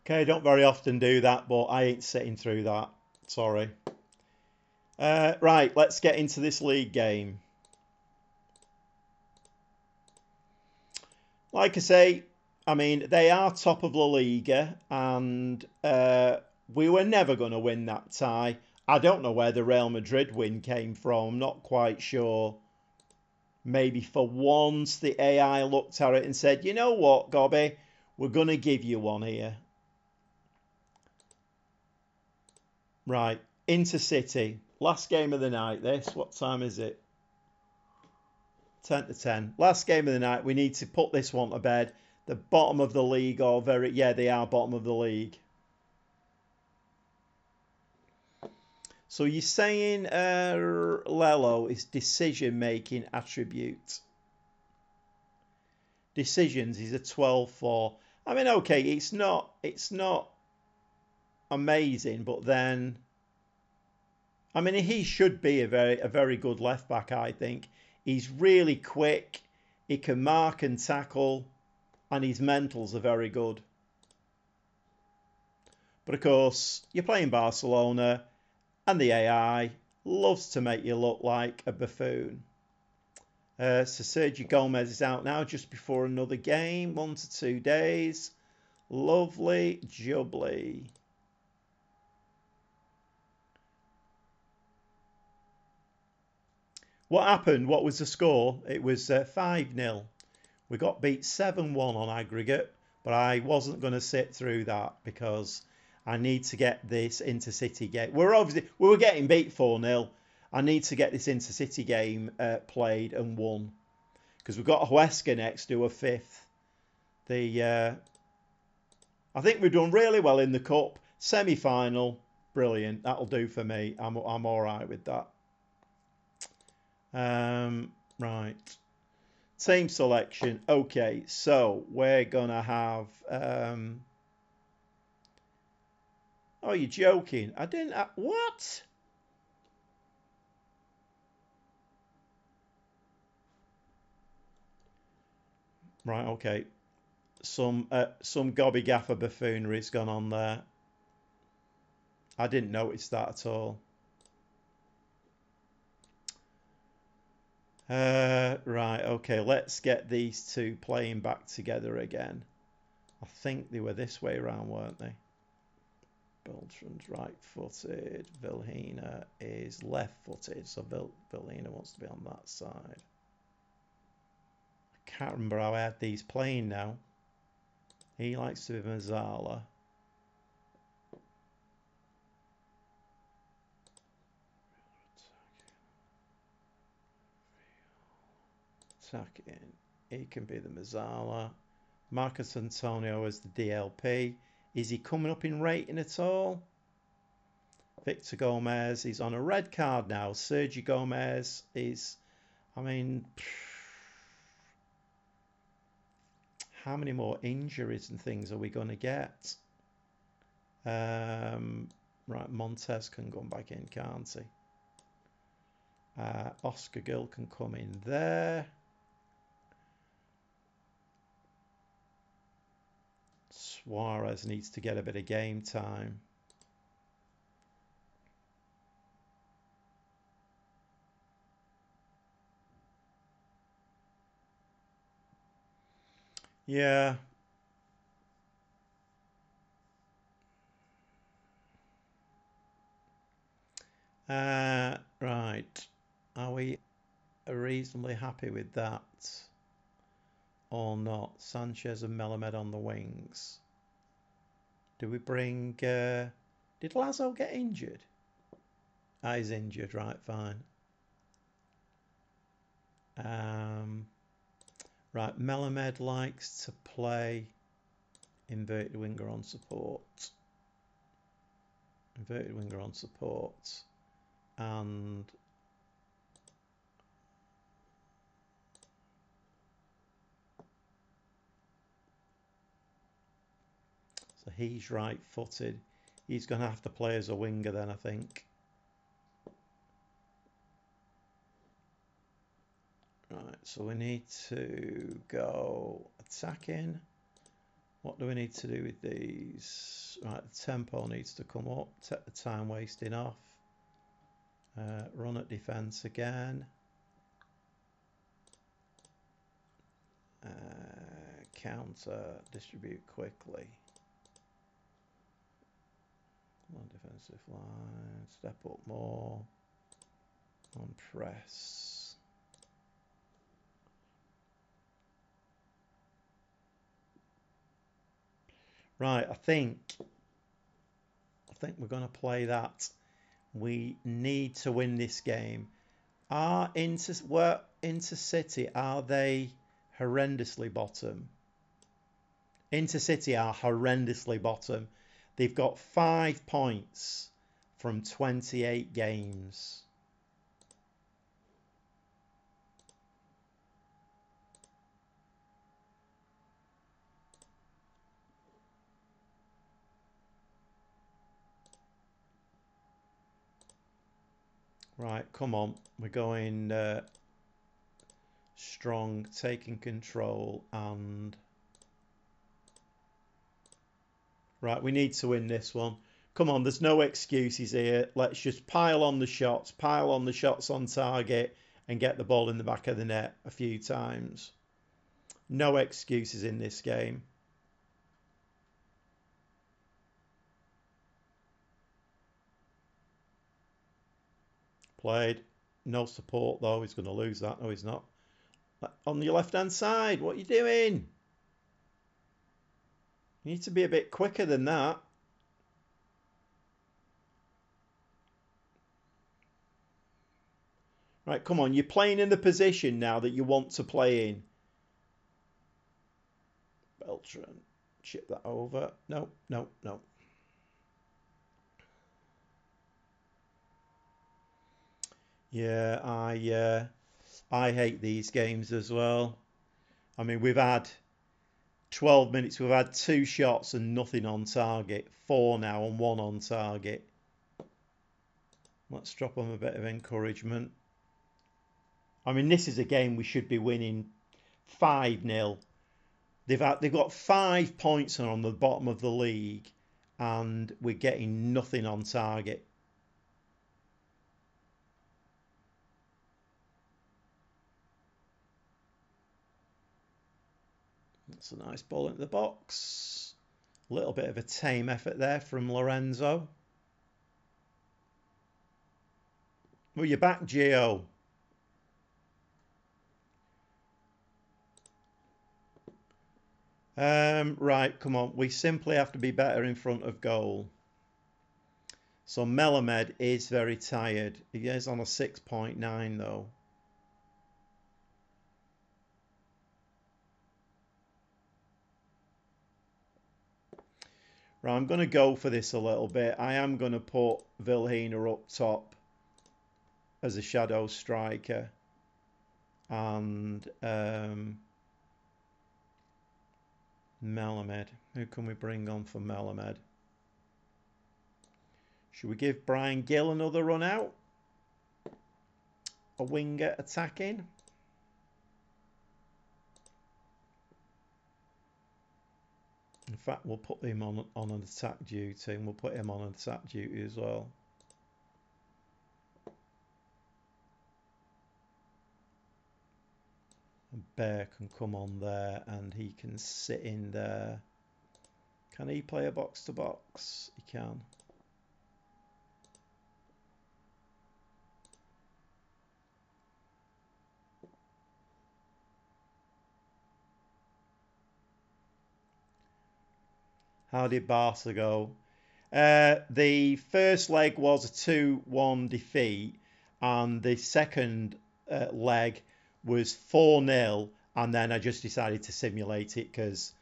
Okay, don't very often do that, but I ain't sitting through that. Sorry. Right, let's get into this league game. Like I say, I mean, they are top of LaLiga, and we were never going to win that tie. I don't know where the Real Madrid win came from. I'm not quite sure. Maybe for once the AI looked at it and said, you know what, Gobby, we're going to give you one here. Right, Intercity. Last game of the night, this. What time is it? 10 to 10. Last game of the night. We need to put this one to bed. The bottom of the league, or very... Yeah, they are bottom of the league. So you're saying Lello is decision-making attribute. Decisions is a 12-4. I mean, okay, it's not amazing, but then... I mean, he should be a very good left back, I think. He's really quick. He can mark and tackle, and his mentals are very good. But of course, you're playing Barcelona, and the AI loves to make you look like a buffoon. So Sergio Gomez is out now, just before another game, 1 to 2 days. Lovely jubbly. What happened? What was the score? It was 5-0. We got beat 7-1 on aggregate, but I wasn't going to sit through that because I need to get this Intercity game. We were getting beat 4-0. I need to get this Intercity game played and won because we've got Huesca next to a fifth. I think we've done really well in the cup semi-final. Brilliant. That'll do for me. I'm all right with that. Right. Team selection. Okay, so we're gonna have. Oh, you're joking? I didn't. What? Right. Okay. Some gobbygaffer buffoonery's gone on there. I didn't notice that at all. Right. Okay. Let's get these two playing back together again. I think they were this way around, weren't they? Beltran's right-footed. Vilhena is left-footed, so Vilhena wants to be on that side. I can't remember how I had these playing now. He likes to be Mazzala. Attacking. He can be the Mazzala. Marcus Antonio as the DLP. Is he coming up in rating at all? Victor Gomez, he's on a red card now. Sergio Gomez is, I mean, how many more injuries and things are we going to get? Right, Montez can go back in, can't he? Oscar Gill can come in there. Suarez needs to get a bit of game time. Yeah. Right. Are we reasonably happy with that or not? Sanchez and Melamed on the wings. Do we bring... did Lazo get injured? He's injured, right, fine. Right, Melamed likes to play inverted winger on support. Inverted winger on support. And so he's right-footed. He's going to have to play as a winger then, I think. Right, so we need to go attacking. What do we need to do with these? Right, the tempo needs to come up. Take the time wasting off. Run at defence again. Counter, distribute quickly. On defensive line, step up more. On press. Right, I think we're going to play that. We need to win this game. Are Intercity, are they horrendously bottom? Intercity are horrendously bottom. They've got 5 points from 28 games. Right, come on. We're going strong, taking control, and... Right, we need to win this one. Come on, there's no excuses here. Let's just pile on the shots on target, and get the ball in the back of the net a few times. No excuses in this game. Played. No support, though. He's going to lose that. No, he's not. On your left-hand side, what are you doing? You need to be a bit quicker than that. Right, come on. You're playing in the position now that you want to play in. Beltran. Chip that over. No, no, no. Yeah, I hate these games as well. I mean, we've had 12 minutes, we've had 2 shots and nothing on target. 4 now and 1 on target. Let's drop them a bit of encouragement. I mean, this is a game we should be winning 5-0. They've got 5 points on the bottom of the league, and we're getting nothing on target. That's a nice ball into the box. A little bit of a tame effort there from Lorenzo. Well, you're back, Gio. Right, come on. We simply have to be better in front of goal. So Melamed is very tired. He is on a 6.9 though. Right, I'm going to go for this a little bit. I am going to put Vilhena up top as a shadow striker. And Melamed. Who can we bring on for Melamed? Should we give Brian Gill another run out? A winger attacking? In fact, we'll put him on an attack duty, and we'll put him on an attack duty as well. And Bear can come on there, and he can sit in there. Can he play a box-to-box? He can. How did Barca go? The first leg was a 2-1 defeat, and the second leg was 4-0, and then I just decided to simulate it because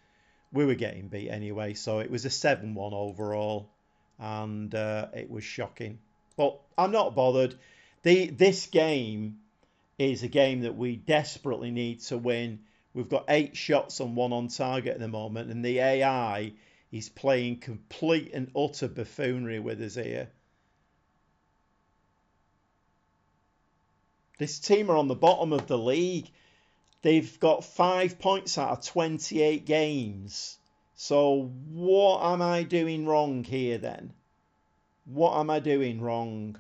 we were getting beat anyway. So it was a 7-1 overall, and it was shocking. But I'm not bothered. This game is a game that we desperately need to win. We've got 8 shots and 1 on target at the moment, and the AI is playing complete and utter buffoonery with us here. This team are on the bottom of the league. They've got 5 points out of 28 games. So what am I doing wrong here then? What am I doing wrong?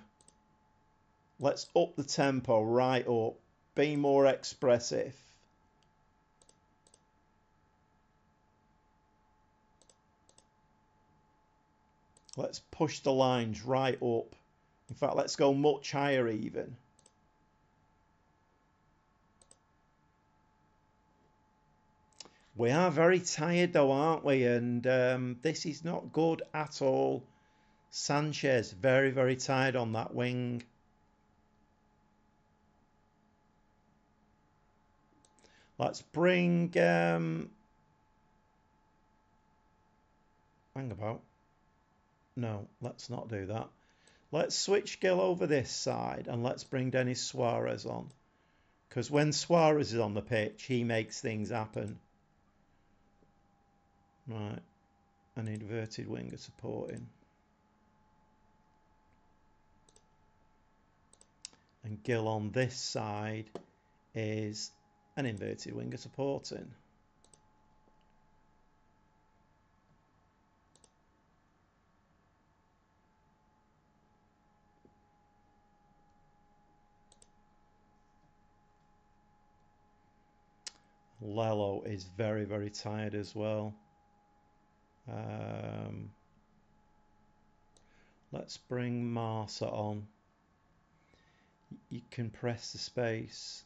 Let's up the tempo right up. Be more expressive. Let's push the lines right up. In fact, let's go much higher even. We are very tired though, aren't we? And this is not good at all. Sanchez, very, very tired on that wing. Let's bring... hang about. No, let's not do that. Let's switch Gil over this side and let's bring Denis Suarez on. Because when Suarez is on the pitch, he makes things happen. Right. An inverted winger supporting. And Gil on this side is an inverted winger supporting. Lello is very, very tired as well. Let's bring Marsa on. You can press the space.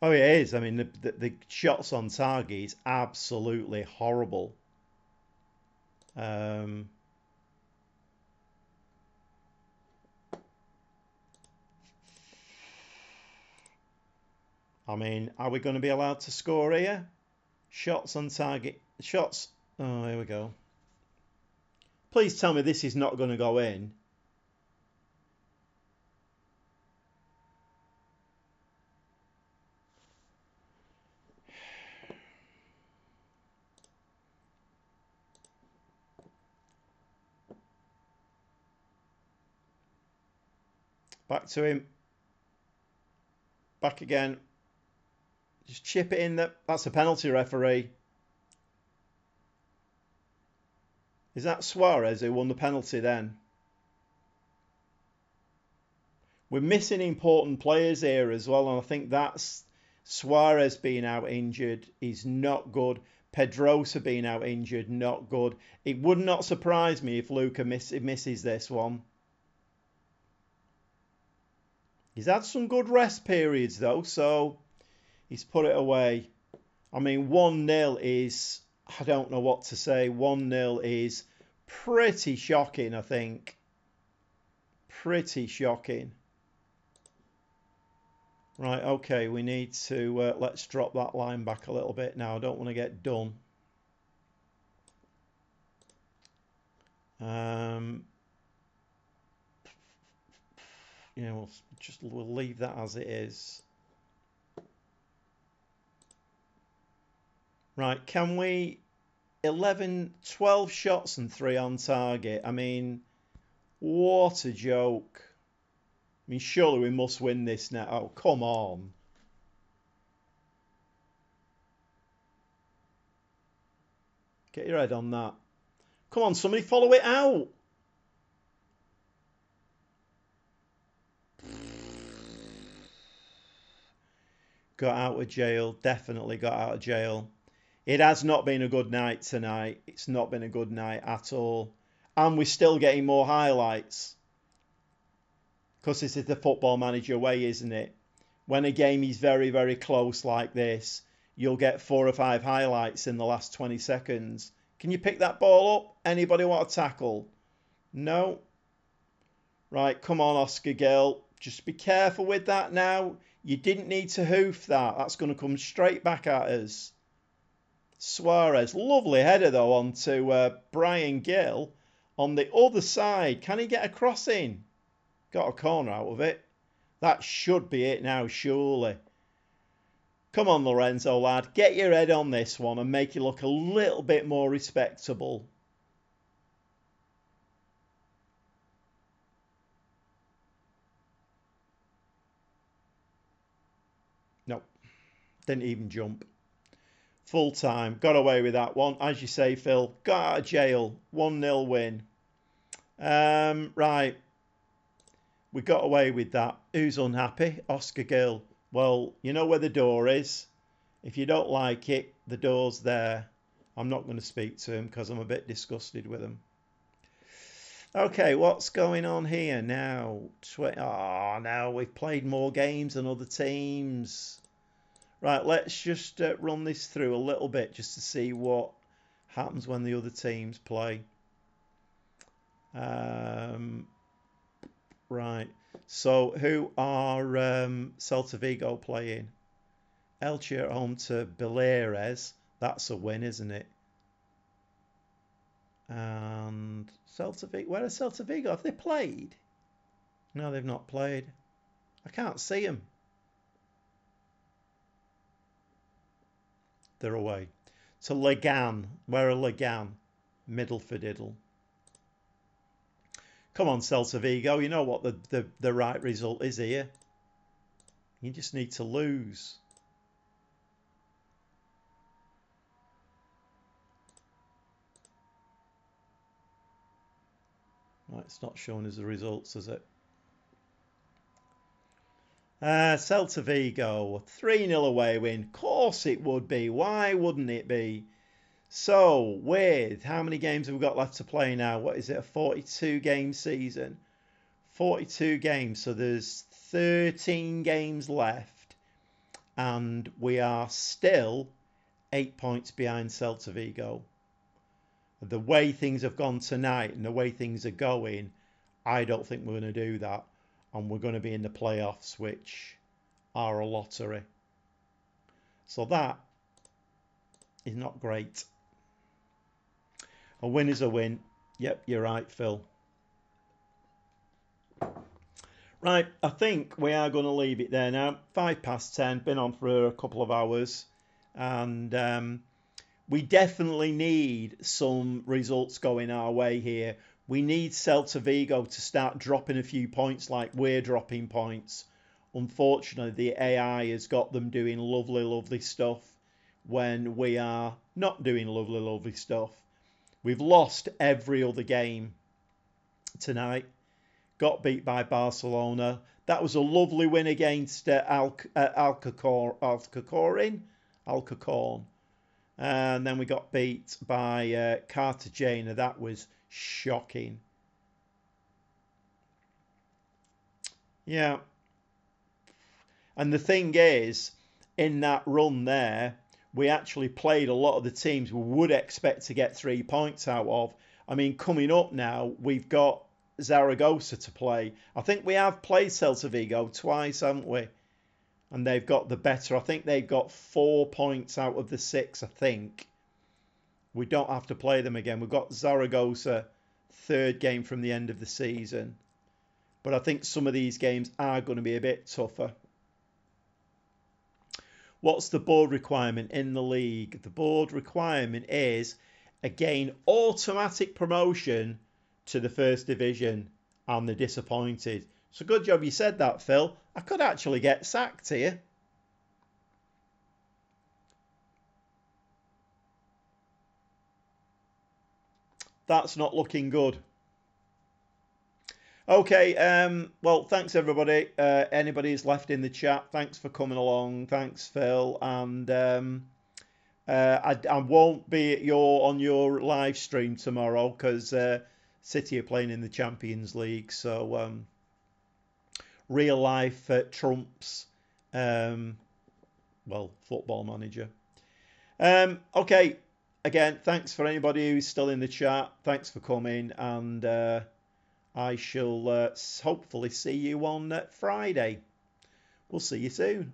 Oh, it is. I mean, the shots on target is absolutely horrible. I mean, are we going to be allowed to score here? Shots on target. Shots. Oh, here we go. Please tell me this is not going to go in. Back to him. Back again. Just chip it in. That's a penalty, referee. Is that Suarez who won the penalty then? We're missing important players here as well, and I think that's Suarez being out injured is not good. Pedrosa being out injured, not good. It would not surprise me if Luca misses this one. He's had some good rest periods though, so he's put it away. I mean, 1-0 is, I don't know what to say. 1-0 is pretty shocking, I think. Pretty shocking. Right, okay, we need to, let's drop that line back a little bit now. I don't want to get done. Yeah, we'll leave that as it is. Right, can we 12 shots and 3 on target? I mean, what a joke. I mean, surely we must win this now. Oh, come on. Get your head on that. Come on, somebody follow it out. Got out of jail. Definitely got out of jail. It has not been a good night tonight. It's not been a good night at all. And we're still getting more highlights. Because this is the Football Manager way, isn't it? When a game is very, very close like this, you'll get 4 or 5 highlights in the last 20 seconds. Can you pick that ball up? Anybody want to tackle? No? Right, come on, Oscar Gill. Just be careful with that now. You didn't need to hoof that. That's going to come straight back at us. Suarez. Lovely header, though, onto Brian Gill on the other side. Can he get a crossing? Got a corner out of it. That should be it now, surely. Come on, Lorenzo, lad. Get your head on this one and make it look a little bit more respectable. No, didn't even jump. Full time. Got away with that one. As you say, Phil, got out of jail. 1-0 win. Right. We got away with that. Who's unhappy? Oscar Gill. Well, you know where the door is. If you don't like it, the door's there. I'm not going to speak to him because I'm a bit disgusted with him. Okay, what's going on here now? Oh, no, we've played more games than other teams. Right, let's just run this through a little bit just to see what happens when the other teams play. Right, so who are Celta Vigo playing? Elche at home to Baleares. That's a win, isn't it? And Celta Vigo, where are Celta Vigo? Have they played? No, they've not played. I can't see them. They're away. To Legan. Where are Legan? Middle for diddle. Come on, Celta Vigo. You know what the right result is here. You just need to lose. Right, it's not showing us the results, is it? Celta Vigo, 3-0 away win. Of course it would be. Why wouldn't it be? So, with how many games have we got left to play now? What is it, a 42-game season? 42 games, so there's 13 games left. And we are still 8 points behind Celta Vigo. The way things have gone tonight and the way things are going, I don't think we're going to do that. And we're going to be in the playoffs, which are a lottery. So that is not great. A win is a win. Yep, you're right, Phil. Right, I think we are going to leave it there now. 10:05. Been on for a couple of hours. And we definitely need some results going our way here. We need Celta Vigo to start dropping a few points like we're dropping points. Unfortunately, the AI has got them doing lovely, lovely stuff when we are not doing lovely, lovely stuff. We've lost every other game tonight. Got beat by Barcelona. That was a lovely win against Alcacorn. And then we got beat by Cartagena. That was shocking. Yeah. And the thing is, in that run there, we actually played a lot of the teams we would expect to get 3 points out of. I mean, coming up now, we've got Zaragoza to play. I think we have played Celta Vigo twice, haven't we? And they've got the better. I think they've got 4 points out of the 6, I think. We don't have to play them again. We've got Zaragoza, third game from the end of the season. But I think some of these games are going to be a bit tougher. What's the board requirement in the league? The board requirement is, again, automatic promotion to the first division, and they're disappointed. So good job you said that, Phil. I could actually get sacked here. That's not looking good. Okay, well, thanks everybody. Anybody who's left in the chat, thanks for coming along. Thanks, Phil. And I won't be on your live stream tomorrow because City are playing in the Champions League. So real life trumps, well, Football Manager. Okay, again, thanks for anybody who's still in the chat. Thanks for coming, and I shall hopefully see you on Friday. We'll see you soon.